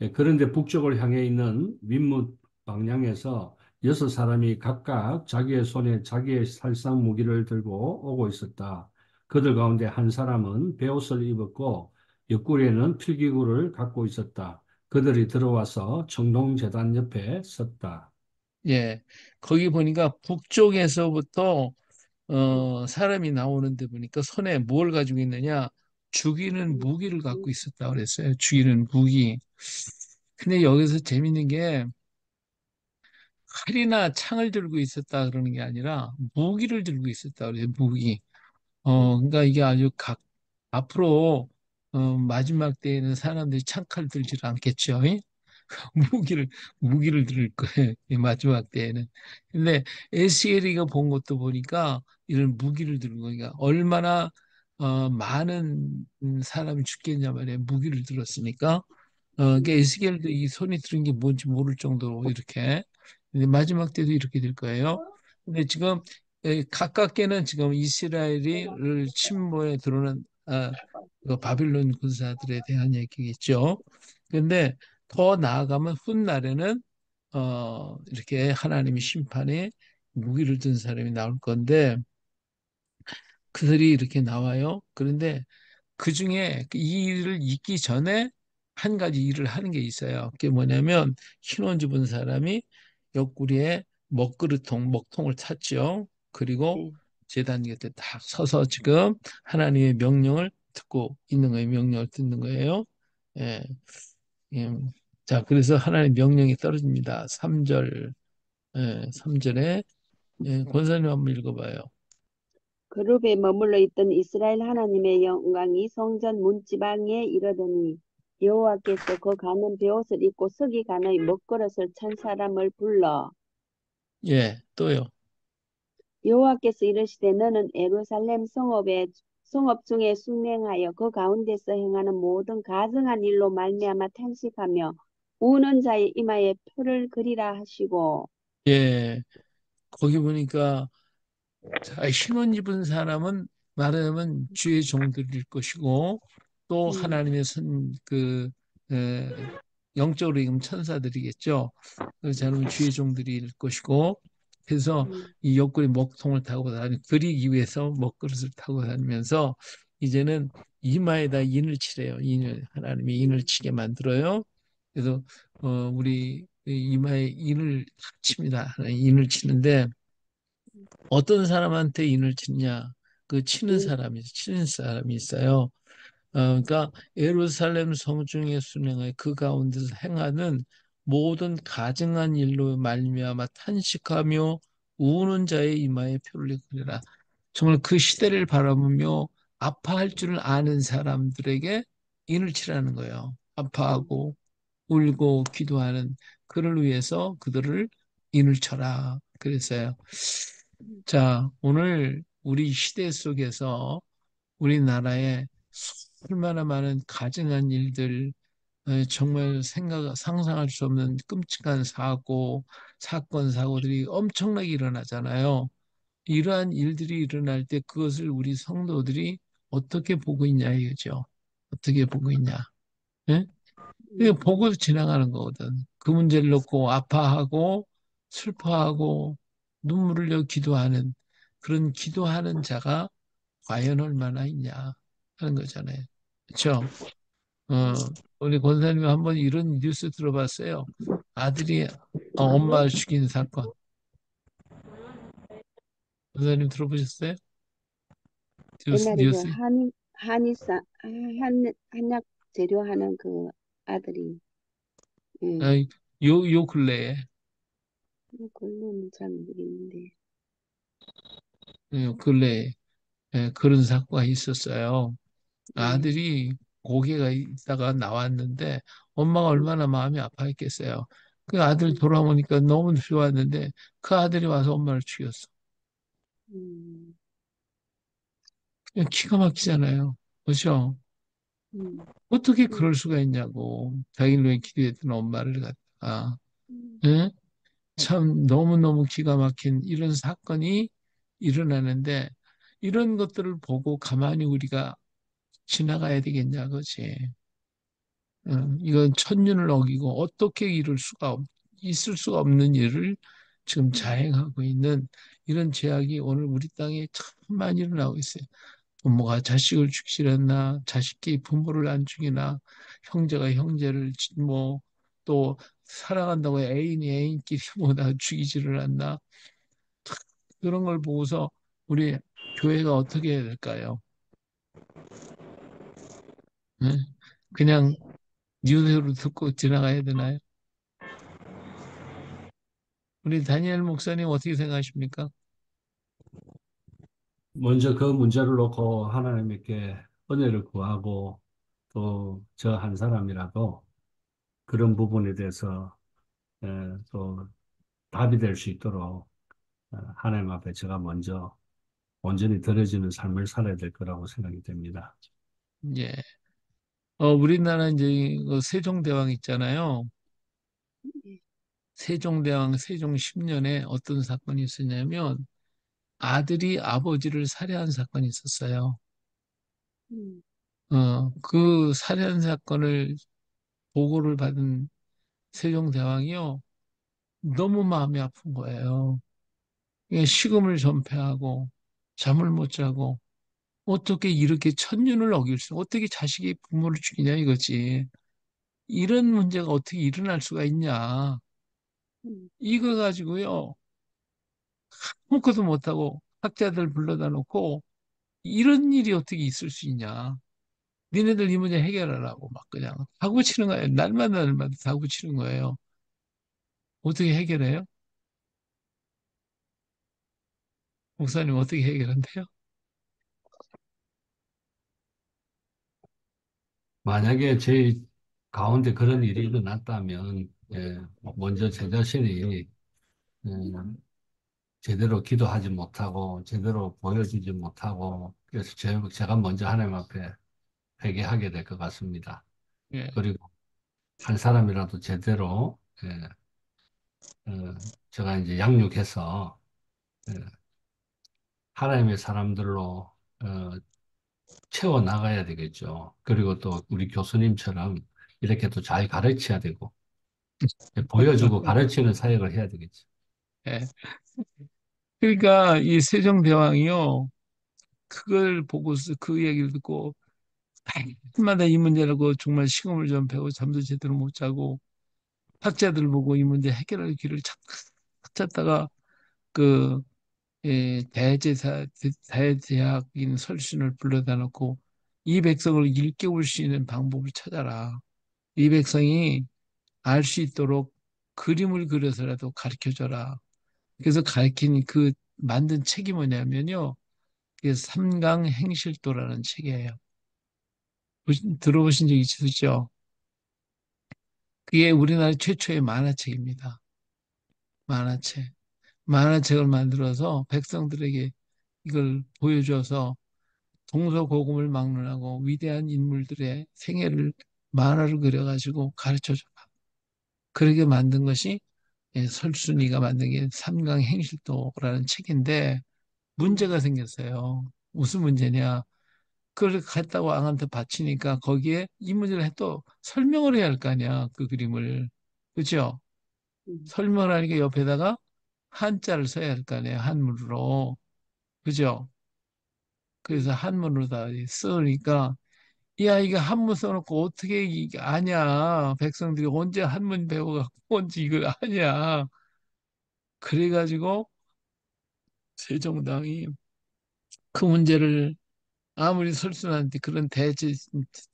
예, 그런데 북쪽을 향해 있는 윗문 방향에서 여섯 사람이 각각 자기의 손에 자기의 살상 무기를 들고 오고 있었다. 그들 가운데 한 사람은 베옷을 입었고 옆구리에는 필기구를 갖고 있었다. 그들이 들어와서 청동제단 옆에 섰다. 예. 거기 보니까 북쪽에서부터 사람이 나오는데 보니까 손에 뭘 가지고 있느냐? 죽이는 음, 무기를 갖고 음, 있었다 그랬어요. 죽이는 무기. 근데 여기서 재밌는 게 칼이나 창을 들고 있었다 그러는 게 아니라 무기를 들고 있었다 그래요. 무기. 음, 그러니까 이게 아주 앞으로 마지막 때에는 사람들이 창칼 들지를 않겠죠. 예? 무기를 무기를 들을 거예요. 이 마지막 때에는. 근데 에스겔이가 본 것도 보니까 이런 무기를 들고 그러니까 얼마나 많은 사람이 죽겠냐 말이에요. 무기를 들었으니까. 그러니까 음, 에스겔도 이 손이 들은 게 뭔지 모를 정도로 이렇게. 근데 마지막 때도 이렇게 될 거예요. 근데 지금 가깝게는 지금 이스라엘이를 침몰에 들어오는 그 바빌론 군사들에 대한 얘기겠죠. 그런데 더 나아가면 훗날에는 이렇게 하나님의 심판에 무기를 든 사람이 나올 건데 그들이 이렇게 나와요. 그런데 그 중에 이 일을 잊기 전에 한 가지 일을 하는 게 있어요. 그게 뭐냐면 흰옷 입은 사람이 옆구리에 먹통을 찼죠. 그리고 네. 제단 곁에 딱 서서 지금 하나님의 명령을 듣고 있는 거예요. 명령을 듣는 거예요. 예, 예. 자, 그래서 하나님의 명령이 떨어집니다. 3절, 예, 3절에 권사님 한번 읽어봐요. 그룹에 머물러 있던 이스라엘 하나님의 영광이 성전 문지방에 이르더니 여호와께서 그 가는 베옷을 입고 서기 가는 먹그릇을 찬 사람을 불러 예, 또요. 여호와께서 이르시되 너는 예루살렘 성읍 중에 순행하여 그 가운데서 행하는 모든 가증한 일로 말미암아 탄식하며 우는 자의 이마에 표를 그리라 하시고 예, 거기 보니까 자, 신혼 입은 사람은 말하자면 주의 종들일 것이고 또 음, 하나님의 에, 영적으로 읽으면 천사들이겠죠. 그 사람은 주의 종들일 것이고 그래서 음, 이 옆구리 먹통을 타고 그리기 위해서 먹그릇을 타고 다니면서 이제는 이마에다 인을 치래요. 인을 하나님이 인을 음, 치게 만들어요. 그래서 우리 이마에 인을 칩니다. 인을 치는데 어떤 사람한테 인을 치느냐? 그 음, 치는 사람이 있어요. 그러니까 예루살렘 성중의 순행에 그 가운데서 행하는 모든 가증한 일로 말미암아 탄식하며 우는 자의 이마에 표를 그리라. 정말 그 시대를 바라보며 아파할 줄을 아는 사람들에게 인을 치라는 거예요. 음, 아파하고 울고 기도하는 그를 위해서 그들을 인을 쳐라. 그랬어요. 자, 오늘 우리 시대 속에서 우리나라에 얼마나 많은 가증한 일들, 정말 상상할 수 없는 끔찍한 사건, 사고들이 엄청나게 일어나잖아요. 이러한 일들이 일어날 때 그것을 우리 성도들이 어떻게 보고 있냐 이거죠. 어떻게 보고 있냐. 예? 그게 음, 보고 지나가는 거거든. 그 문제를 놓고 아파하고 슬퍼하고 눈물을 흘려 기도하는 그런 기도하는 자가 과연 얼마나 있냐 하는 거잖아요. 그렇죠? 어, 음. 우리 권사님 한번 이런 뉴스 들어봤어요. 아들이 엄마를 죽인 사건. 권사님 들어보셨어요? 옛날에 그 뉴스? 한약 재료하는 그 아들이, 아, 예, 요 근래에, 그걸로는 잘 모르겠는데, 요 근래에 그런 사고가 있었어요. 예, 아들이 고개가 있다가 나왔는데 엄마가 음, 얼마나 마음이 아파했겠어요. 그 아들 음, 돌아오니까 너무 좋았는데 그 아들이 와서 엄마를 죽였어. 음, 그냥 기가 막히잖아요. 그렇죠? 음, 어떻게 음, 그럴 수가 있냐고. 자기를 위해 기도했던 엄마를 갖다가. 음, 예? 참 너무너무 기가 막힌 이런 사건이 일어나는데 이런 것들을 보고 가만히 우리가 지나가야 되겠냐, 그지? 이건 천륜을 어기고 어떻게 있을 수가 없는 일을 지금 음, 자행하고 있는 이런 죄악이 오늘 우리 땅에 참 많이 일어나고 있어요. 부모가 자식을 죽이질 않나, 자식이 부모를 안 죽이나, 형제가 형제를 또 사랑한다고 애인이 애인끼리 뭐다 죽이지를 않나. 그런 걸 보고서 우리 교회가 어떻게 해야 될까요? 네? 그냥 뉴스로 듣고 지나가야 되나요? 우리 다니엘 목사님 어떻게 생각하십니까? 먼저 그 문제를 놓고 하나님께 은혜를 구하고 또 저 한 사람이라도 그런 부분에 대해서 또 답이 될 수 있도록 하나님 앞에 제가 먼저 온전히 드려지는 삶을 살아야 될 거라고 생각이 됩니다. 예. 우리나라 이제 그 세종대왕 있잖아요. 예, 세종대왕 세종 10년에 어떤 사건이 있었냐면 아들이 아버지를 살해한 사건이 있었어요. 음, 그 살해한 사건을 보고를 받은 세종대왕이요. 너무 마음이 아픈 거예요. 이게 식음을 전폐하고 잠을 못 자고 어떻게 이렇게 천륜을 어떻게 자식이 부모를 죽이냐 이거지. 이런 문제가 어떻게 일어날 수가 있냐. 음, 이거 가지고요. 아무것도 못하고 학자들 불러다 놓고 이런 일이 어떻게 있을 수 있냐. 니네들 이 문제 해결하라고 막 그냥 사고 치는 거예요. 날마다 날마다 사고 치는 거예요. 어떻게 해결해요? 목사님 어떻게 해결한대요? 만약에 제 가운데 그런 일이 일어났다면, 먼저 제 자신이 제대로 기도하지 못하고, 제대로 보여주지 못하고, 그래서 제가 먼저 하나님 앞에 회개하게 될 것 같습니다. 예, 그리고 한 사람이라도 제대로, 제가 이제 양육해서, 예, 하나님의 사람들로 채워 나가야 되겠죠. 그리고 또 우리 교수님처럼 이렇게 또 잘 가르쳐야 되고, 보여주고 가르치는 사역을 해야 되겠죠. 예. 그러니까 이 세종대왕이요, 그걸 보고서 그 얘기를 듣고 해마다 이 문제라고 정말 시금을 좀 배고 잠도 제대로 못 자고 학자들 보고 이 문제 해결할 길을 찾다가 그 대제학인 설신을 불러다 놓고 이 백성을 일깨울 수 있는 방법을 찾아라. 이 백성이 알 수 있도록 그림을 그려서라도 가르쳐 줘라. 그래서 가르친 그 만든 책이 뭐냐면요. 그게 삼강행실도라는 책이에요. 들어보신 적 있으시죠? 그게 우리나라 최초의 만화책입니다. 만화책. 만화책을 만들어서 백성들에게 이걸 보여줘서 동서고금을 막론하고 위대한 인물들의 생애를 만화를 그려가지고 가르쳐줘라. 그렇게 만든 것이 설순이가 만든 게 삼강행실도라는 책인데 문제가 생겼어요. 무슨 문제냐? 그걸 갖다가 왕한테 바치니까 거기에 이 문제를 또 설명을 해야 할 거 아니야. 그 그림을. 그죠? 음, 설명을 하니까 옆에다가 한자를 써야 할 거 아니에요. 한문으로. 그죠? 그래서 음, 한문으로 다 쓰니까 야, 이거 한문 써놓고 어떻게 이게 아냐. 백성들이 언제 한문 배워갖고 언제 이걸 아냐. 그래가지고 세종당이 그 문제를 아무리 설순한테 그런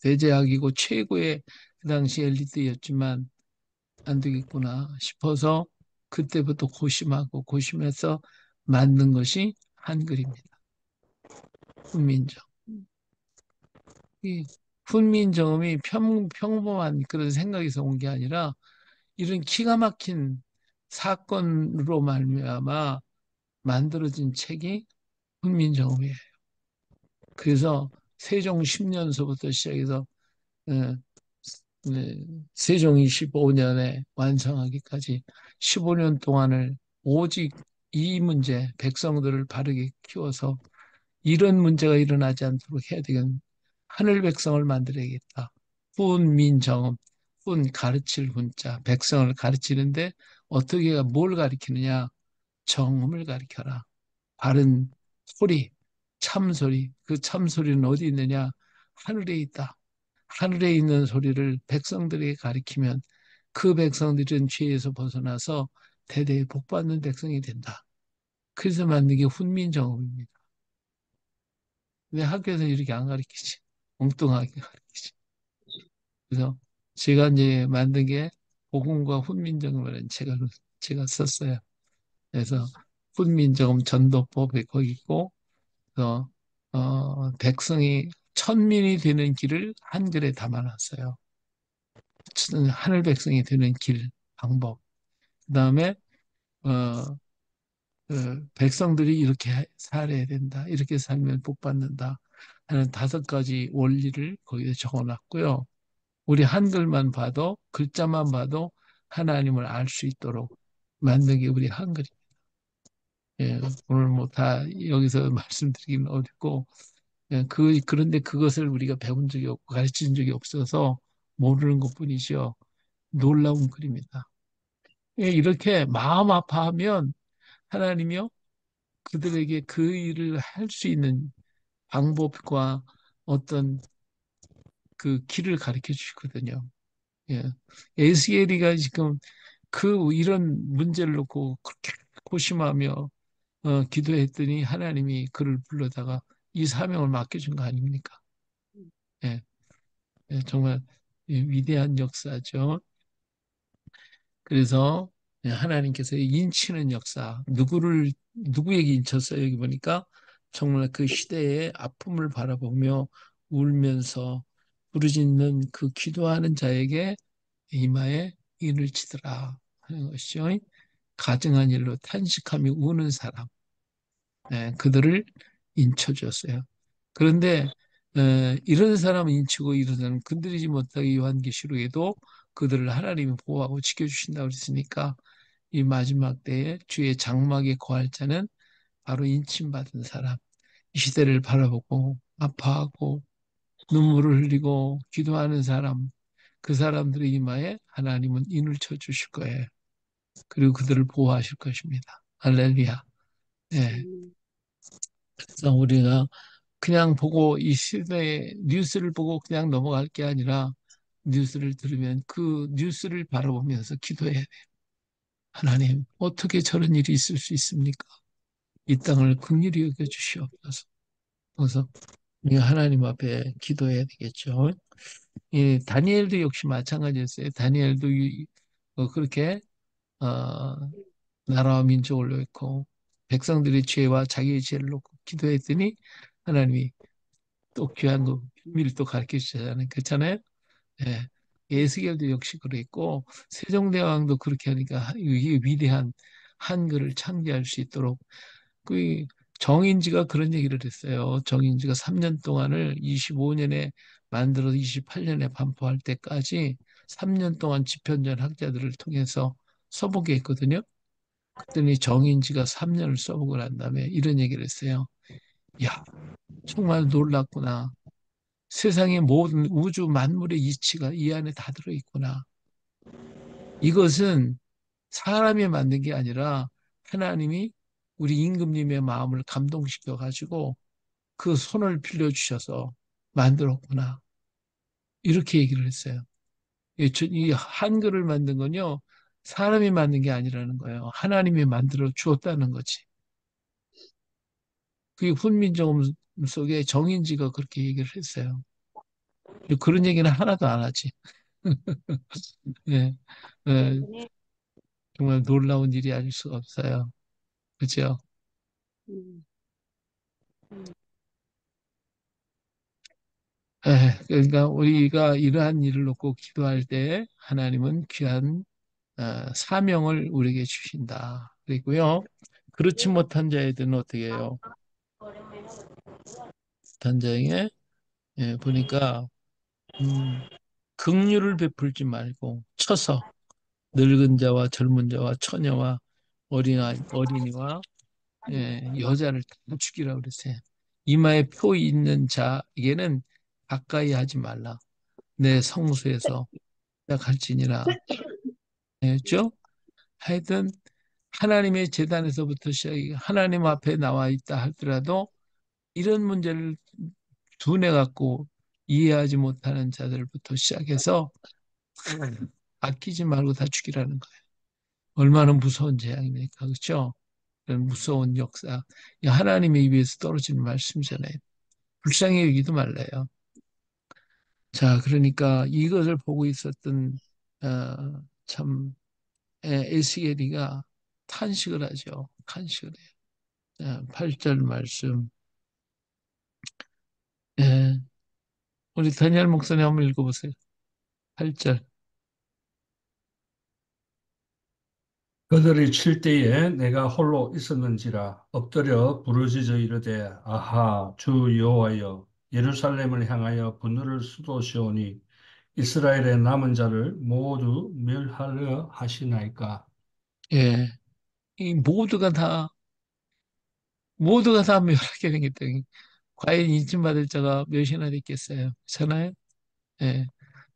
대제학이고 최고의 그 당시 엘리트였지만 안 되겠구나 싶어서 그때부터 고심하고 고심해서 만든 것이 한글입니다. 훈민정. 이 훈민정음이 평범한 그런 생각에서 온 게 아니라 이런 기가 막힌 사건으로 말미암아 만들어진 책이 훈민정음이에요. 그래서 세종 10년서부터 시작해서 어, 세종 25년에 완성하기까지 15년 동안을 오직 이 문제, 백성들을 바르게 키워서 이런 문제가 일어나지 않도록 해야 되겠는 하늘 백성을 만들어야겠다. 훈민정음, 훈 가르칠 훈자, 백성을 가르치는데 어떻게 뭘 가르치느냐? 정음을 가르쳐라. 바른 소리, 참소리. 그 참소리는 어디 있느냐? 하늘에 있다. 하늘에 있는 소리를 백성들에게 가리키면 그 백성들은 죄에서 벗어나서 대대에 복받는 백성이 된다. 그래서 만든 게 훈민정음입니다. 근데 학교에서 이렇게 안 가르치지. 엉뚱하게 가르치지. 그래서 제가 이제 만든 게 복음과 훈민정음이라는 책을 제가 썼어요. 그래서 훈민정음 전도법이 거기 있고, 백성이 천민이 되는 길을 한글에 담아놨어요. 하늘 백성이 되는 길, 방법. 그다음에 어, 백성들이 이렇게 살아야 된다. 이렇게 살면 복 받는다. 하는 5가지 원리를 거기에 적어놨고요. 우리 한글만 봐도 글자만 봐도 하나님을 알 수 있도록 만든 게 우리 한글입니다. 예, 오늘 뭐 다 여기서 말씀드리기는 어렵고 예, 그런데 그것을 우리가 배운 적이 없고 가르친 적이 없어서 모르는 것뿐이죠. 놀라운 글입니다. 예, 이렇게 마음 아파하면 하나님이요 그들에게 그 일을 할 수 있는 방법과 어떤 그 길을 가르쳐 주시거든요. 예. 에스겔이가 지금 그 이런 문제를 놓고 그렇게 고심하며 기도했더니 하나님이 그를 불러다가 이 사명을 맡겨준 거 아닙니까? 예. 예, 정말 위대한 역사죠. 그래서 하나님께서 인치는 역사, 누구에게 인쳤어요? 여기 보니까 정말 그 시대의 아픔을 바라보며 울면서 부르짖는 그 기도하는 자에게 이마에 인을 치더라 하는 것이죠. 가증한 일로 탄식하며 우는 사람, 그들을 인쳐줬어요. 그런데 이런 사람은 인치고 이런 사람은 건드리지 못하게 요한계시록에도 그들을 하나님이 보호하고 지켜주신다고 그랬으니까 이 마지막 때에 주의 장막에 거할 자는 바로 인침받은 사람, 이 시대를 바라보고 아파하고 눈물을 흘리고 기도하는 사람, 그 사람들의 이마에 하나님은 인을 쳐 주실 거예요. 그리고 그들을 보호하실 것입니다. 할렐루야. 예. 아멘. 그래서 우리가 그냥 보고 이 시대의 뉴스를 보고 그냥 넘어갈 게 아니라 뉴스를 들으면 그 뉴스를 바라보면서 기도해야 돼요. 하나님, 어떻게 저런 일이 있을 수 있습니까? 이 땅을 긍휼히 여겨 주시옵소서. 그래서 우리가 하나님 앞에 기도해야 되겠죠. 이 다니엘도 역시 마찬가지였어요. 다니엘도 그렇게 어, 나라와 민족을 놓고 백성들의 죄와 자기의 죄를 놓고 기도했더니 하나님이 또 귀한 거 비밀을 또 가르쳐 주잖아요. 그렇잖아요. 예. 예수결도 역시 그랬고 세종대왕도 그렇게 하니까 이 위대한 한글을 창제할 수 있도록 그 정인지가 그런 얘기를 했어요. 정인지가 3년 동안을 25년에 만들어서 28년에 반포할 때까지 3년 동안 집현전 학자들을 통해서 써보게 했거든요. 그랬더니 정인지가 3년을 써보고 난 다음에 이런 얘기를 했어요. 야, 정말 놀랍구나. 세상의 모든 우주 만물의 이치가 이 안에 다 들어있구나. 이것은 사람이 만든 게 아니라 하나님이 우리 임금님의 마음을 감동시켜 가지고 그 손을 빌려주셔서 만들었구나. 이렇게 얘기를 했어요. 이 한글을 만든 건요, 사람이 만든 게 아니라는 거예요. 하나님이 만들어 주었다는 거지. 그게 훈민정음 속에 정인지가 그렇게 얘기를 했어요. 그런 얘기는 하나도 안 하지. 예, 예, 네. 정말 놀라운 일이 아닐 수가 없어요. 그죠? 음, 예, 그러니까 우리가 이러한 일을 놓고 기도할 때 하나님은 귀한 사명을 우리에게 주신다. 그리고요, 그렇지 못한 자애들은 어떻게 해요? 못한 자에게 보니까 긍휼을 베풀지 말고 쳐서 늙은 자와 젊은 자와 처녀와 어린이와 여자를 다 죽이라고 그랬어요. 이마에 표 있는 자에게는 가까이 하지 말라. 내 성소에서 시작할지니라. 했죠? 하여튼 하나님의 재단에서부터 시작이 하나님 앞에 나와 있다 하더라도 이런 문제를 두뇌 갖고 이해하지 못하는 자들부터 시작해서 아끼지 말고 다 죽이라는 거예요. 얼마나 무서운 재앙입니까? 그렇죠? 그런 무서운 역사. 하나님의 입에서 떨어지는 말씀이잖아요. 불쌍히 여기도 말라요. 자, 그러니까 이것을 보고 있었던 참 에스겔이가 탄식을 하죠. 탄식을 해요. 자, 8절 말씀. 예, 우리 다니엘 목사님 한번 읽어보세요. 8절. 그들이 칠 때에 내가 홀로 있었는지라 엎드려 부르짖어 이르되 아하 주 여호와여 예루살렘을 향하여 분노를 쏟으시오니 이스라엘의 남은 자를 모두 멸하려 하시나이까. 예, 이 모두가 다 멸하게 생겼다. 과연 인침받을 자가 몇이나 됐겠어요? 그렇잖아요? 예.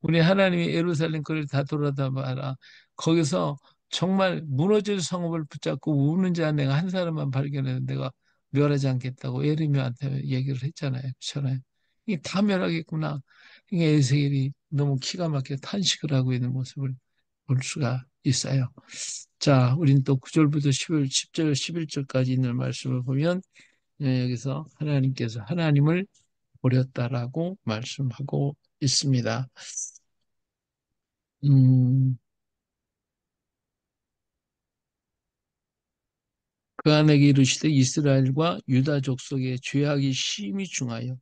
우리 하나님이 예루살렘 거리를 다 돌아다 봐라. 거기서 정말 무너질 성읍을 붙잡고 우는 자 내가 한 사람만 발견해도 내가 멸하지 않겠다고 예레미야한테 얘기를 했잖아요. 그렇잖아요. 이게 다 멸하겠구나. 이게 에스겔이 너무 기가 막혀 탄식을 하고 있는 모습을 볼 수가 있어요. 자, 우린 또 9절부터 10절, 11절까지 있는 말씀을 보면 여기서 하나님께서 하나님을 버렸다라고 말씀하고 있습니다. 음, 그 안에게 이르시되 이스라엘과 유다 족속의 죄악이 심히 중하여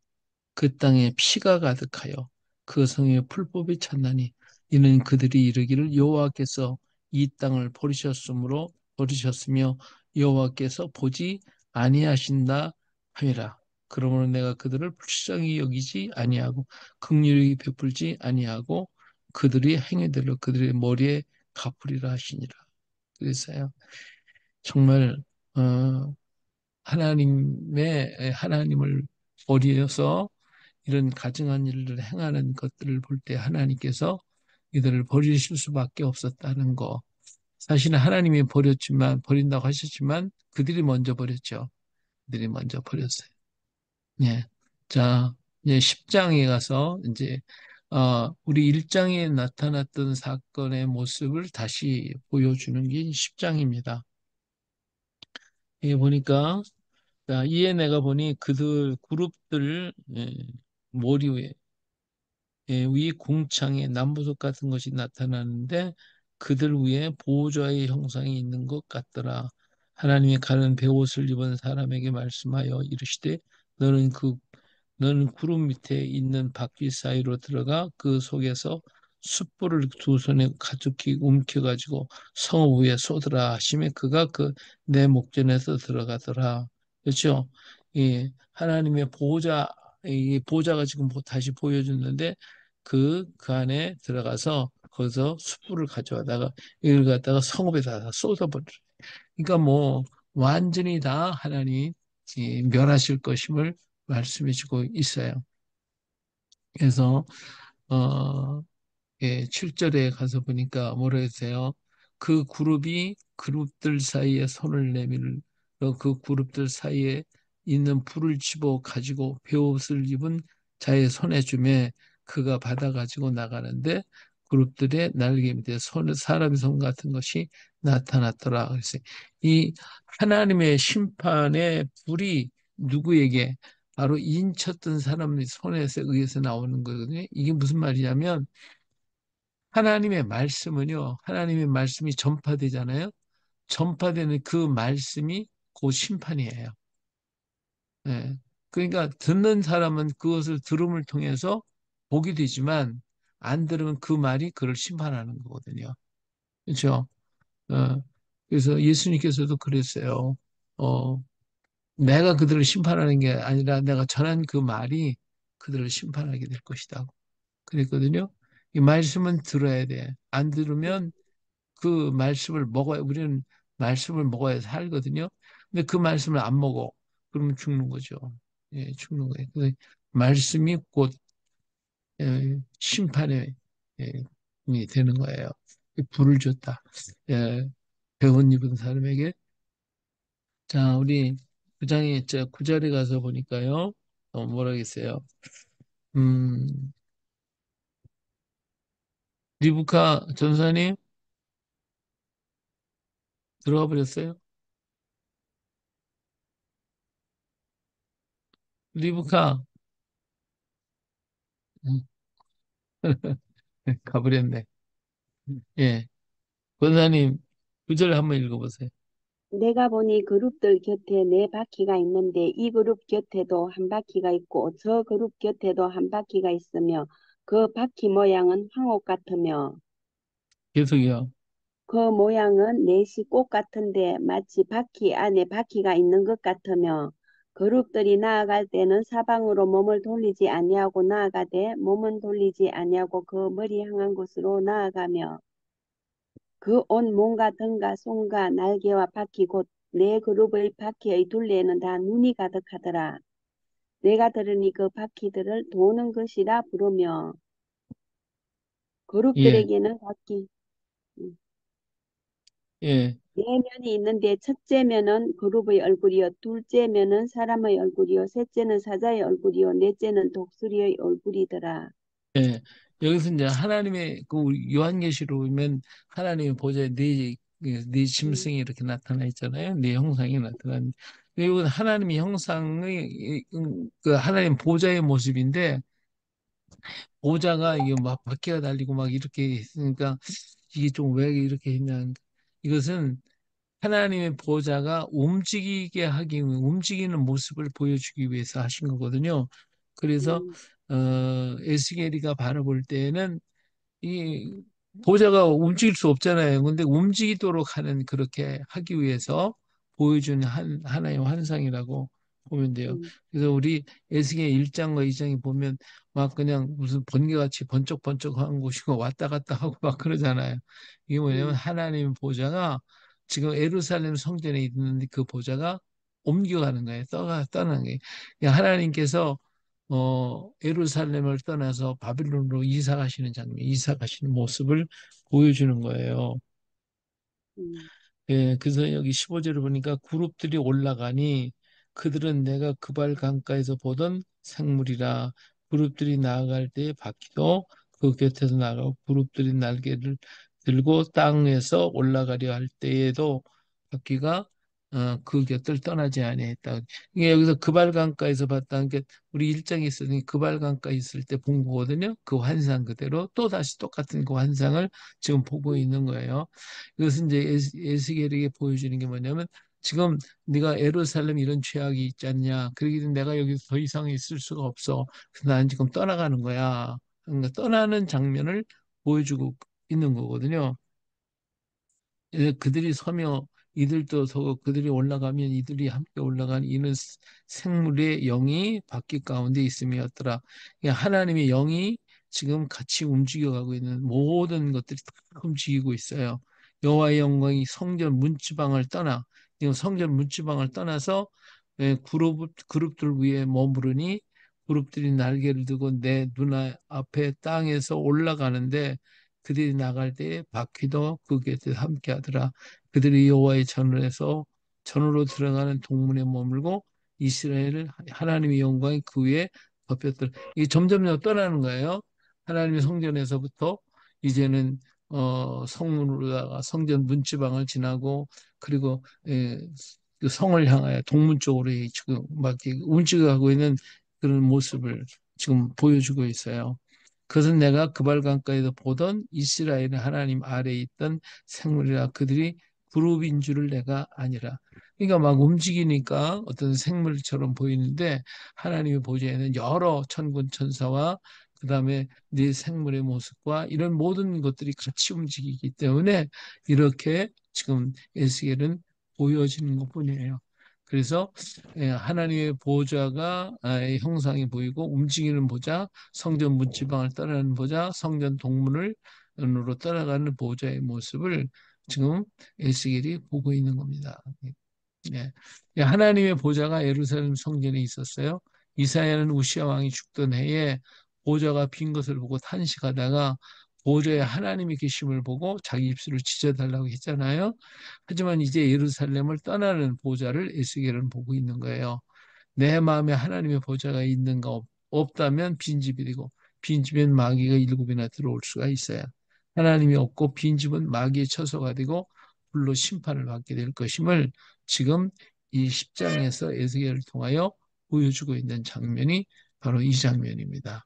그 땅에 피가 가득하여 그 성에 풀법이 찼나니 이는 그들이 이르기를 여호와께서 이 땅을 버리셨으며 여호와께서 보지 아니하신다 함이라. 그러므로 내가 그들을 불쌍히 여기지 아니하고 긍휼히 베풀지 아니하고 그들이 행위대로 그들의 머리에 갚으리라 하시니라. 그래서요. 정말 어, 하나님을 버려서 이런 가증한 일을 행하는 것들을 볼 때 하나님께서 이들을 버리실 수밖에 없었다는 거. 사실은 하나님이 버린다고 하셨지만 그들이 먼저 버렸죠. 그들이 먼저 버렸어요. 예. 자, 이제 10장에 가서 이제 우리 1장에 나타났던 사건의 모습을 다시 보여주는 게 10장입니다. 이 보니까 이에 내가 보니 그들 그룹들 모리 위 공창에 남부석 같은 것이 나타나는데 그들 위에 보호자의 형상이 있는 것 같더라. 하나님의 가는 베옷을 입은 사람에게 말씀하여 이르시되 너는 그 너는 구름 밑에 있는 바퀴 사이로 들어가 그 속에서 숯불을 두 손에 가득히 움켜가지고 성읍 위에 쏟으라 하시매 그가 그 내 목전에서 들어가더라. 그렇죠? 이 하나님의 보호자 이 보호자가 지금 다시 보여줬는데 그 안에 들어가서 거기서 숯불을 가져다가 이걸 갖다가 성읍에다 쏟아버려. 그러니까 뭐 완전히 다 하나님이 멸하실 것임을 말씀해주고 있어요. 그래서 어, 7절에 가서 보니까 뭐라 했어요? 그 그룹들 사이에 손을 내밀어 그 그룹들 사이에 있는 불을 집어 가지고 베옷을 입은 자의 손에 주매 그가 받아 가지고 나가는데 그룹들의 날개 밑에 사람의 손 같은 것이 나타났더라. 그래서 이 하나님의 심판의 불이 누구에게 바로 인쳤던 사람의 손에서 의해서 나오는 거거든요. 이게 무슨 말이냐면 하나님의 말씀은요, 하나님의 말씀이 전파되잖아요. 전파되는 그 말씀이 곧 심판이에요. 예. 그러니까 듣는 사람은 그것을 들음을 통해서 복이 되지만 안 들으면 그 말이 그를 심판하는 거거든요. 그렇죠? 어, 그래서 예수님께서도 그랬어요. 어, 내가 그들을 심판하는 게 아니라 내가 전한 그 말이 그들을 심판하게 될 것이다. 그랬거든요. 이 말씀은 들어야 돼. 안 들으면 그 말씀을 먹어야, 우리는 말씀을 먹어야 살거든요. 근데 그 말씀을 안 먹어. 그러면 죽는 거죠. 예, 죽는 거예요. 그 말씀이 곧 심판의 예, 이 되는 거예요. 불을 줬다. 예, 배운 입은 사람에게. 자, 우리 구장에, 구절에 가서 보니까요. 뭐라 겠어요? 음, 리브카 전사님 들어가 버렸어요? 리브카, 가버렸네. 예. 권사님, 구절 한번 읽어보세요. 내가 보니 그룹들 곁에 네 바퀴가 있는데 이 그룹 곁에도 한 바퀴가 있고 저 그룹 곁에도 한 바퀴가 있으며 그 바퀴 모양은 황옥 같으며 계속이요. 그 모양은 넷이 꽃 같은데 마치 바퀴 안에 바퀴가 있는 것 같으며 그룹들이 나아갈 때는 사방으로 몸을 돌리지 아니하고 나아가되 몸은 돌리지 아니하고 그 머리 향한 곳으로 나아가며 그 온 몸과 등과 손과 날개와 바퀴 곧 네 그룹의 바퀴의 둘레에는 다 눈이 가득하더라. 내가 들으니 그 바퀴들을 도는 것이라 부르며 예, 그룹들에게는 각기 예, 네 면이 있는데 첫째 면은 그룹의 얼굴이요 둘째 면은 사람의 얼굴이요 셋째는 사자의 얼굴이요 넷째는 독수리의 얼굴이더라. 예. 여기서 이제 하나님의, 그 우리 요한계시록 보면 하나님의 보좌에 네 음, 짐승이 이렇게 나타나 있잖아요. 네 형상이 나타난. 이건 하나님의 형상의, 그 하나님 보좌의 모습인데, 보좌가 이게 막 바퀴가 달리고 막 이렇게 했으니까 이게 좀 왜 이렇게 했냐. 이것은 하나님의 보좌가 움직이는 모습을 보여주기 위해서 하신 거거든요. 그래서, 음, 에스겔이가 바라볼 때에는 이 보좌가 움직일 수 없잖아요. 근데 움직이도록 하는 그렇게 하기 위해서 보여주는 하나의 환상이라고 보면 돼요. 음, 그래서 우리 에스겔 1장과 2장에 보면 막 그냥 무슨 번개같이 번쩍번쩍한 곳이고 왔다 갔다 하고 막 그러잖아요. 이게 뭐냐면 음, 하나님 보좌가 지금 예루살렘 성전에 있는데 그 보좌가 옮겨가는 거예요. 떠나는 거예요. 그러니까 하나님께서 예루살렘을 떠나서 바빌론으로 이사 가시는 장면, 이사 가시는 모습을 보여주는 거예요. 음, 예, 그래서 여기 15절을 보니까 그룹들이 올라가니 그들은 내가 그발 강가에서 보던 생물이라. 그룹들이 나아갈 때에 바퀴도 그 곁에서 나가고 그룹들이 날개를 들고 땅에서 올라가려 할 때에도 바퀴가 그 곁을 떠나지 아니했다. 이게 여기서 그발 강가에서 봤다는 게 우리 일정이 있으니 그발 강가에 있을 때 본 거거든요. 그 환상 그대로 또 다시 똑같은 그 환상을 지금 보고 음, 있는 거예요. 이것은 이제 에스겔에게 보여주는 게 뭐냐면 지금 네가 예루살렘 이런 죄악이 있지 않냐. 그러기 때문에 내가 여기서 더 이상 있을 수가 없어. 그래서 나는 지금 떠나가는 거야. 그러니까 떠나는 장면을 보여주고 있는 거거든요. 그들이 서며 이들도 서고 그들이 올라가면 이들이 함께 올라간 이는 생물의 영이 바퀴 가운데 있음이었더라. 그러니까 하나님의 영이 지금 같이 움직여가고 있는 모든 것들이 다 움직이고 있어요. 여호와의 영광이 성전 문지방을 떠나 지금 성전 문지방을 떠나서 그룹들 위에 머무르니 그룹들이 날개를 들고 내 눈앞에 땅에서 올라가는데 그들이 나갈 때에 바퀴도 그 곁에 함께 하더라. 그들이 여호와의 전으로 들어가는 동문에 머물고 이스라엘을 하나님의 영광이 그 위에 덮였더라. 이게 점점점 떠나는 거예요. 하나님의 성전에서부터 이제는 성문으로다가 성전 문지방을 지나고 그리고 그 성을 향하여 동문 쪽으로 지금 막 이렇게 움직여가고 있는 그런 모습을 지금 보여주고 있어요. 그것은 내가 그발강가에서 보던 이스라엘의 하나님 아래에 있던 생물이라. 그들이 그룹인 줄을 내가 아니라. 그러니까 막 움직이니까 어떤 생물처럼 보이는데 하나님의 보좌에는 여러 천군 천사와 그다음에 네 생물의 모습과 이런 모든 것들이 같이 움직이기 때문에 이렇게 지금 에스겔은 보여지는 것뿐이에요. 그래서 하나님의 보좌가 형상이 보이고 움직이는 보좌, 성전 문지방을 따라가는 보좌, 성전 동문을 으로 따라가는 보좌의 모습을 지금 에스겔이 보고 있는 겁니다. 예. 하나님의 보좌가 예루살렘 성전에 있었어요. 이사야는 우시아 왕이 죽던 해에 보좌가 빈 것을 보고 탄식하다가 보좌에 하나님이 계심을 보고 자기 입술을 찢어달라고 했잖아요. 하지만 이제 예루살렘을 떠나는 보좌를 에스겔은 보고 있는 거예요. 내 마음에 하나님의 보좌가 있는가 없다면 빈집이 되고 빈집엔 마귀가 일곱이나 들어올 수가 있어요. 하나님이 없고 빈집은 마귀의 처소가 되고 불로 심판을 받게 될 것임을 지금 이 10장에서 에스겔을 통하여 보여주고 있는 장면이 바로 이 장면입니다.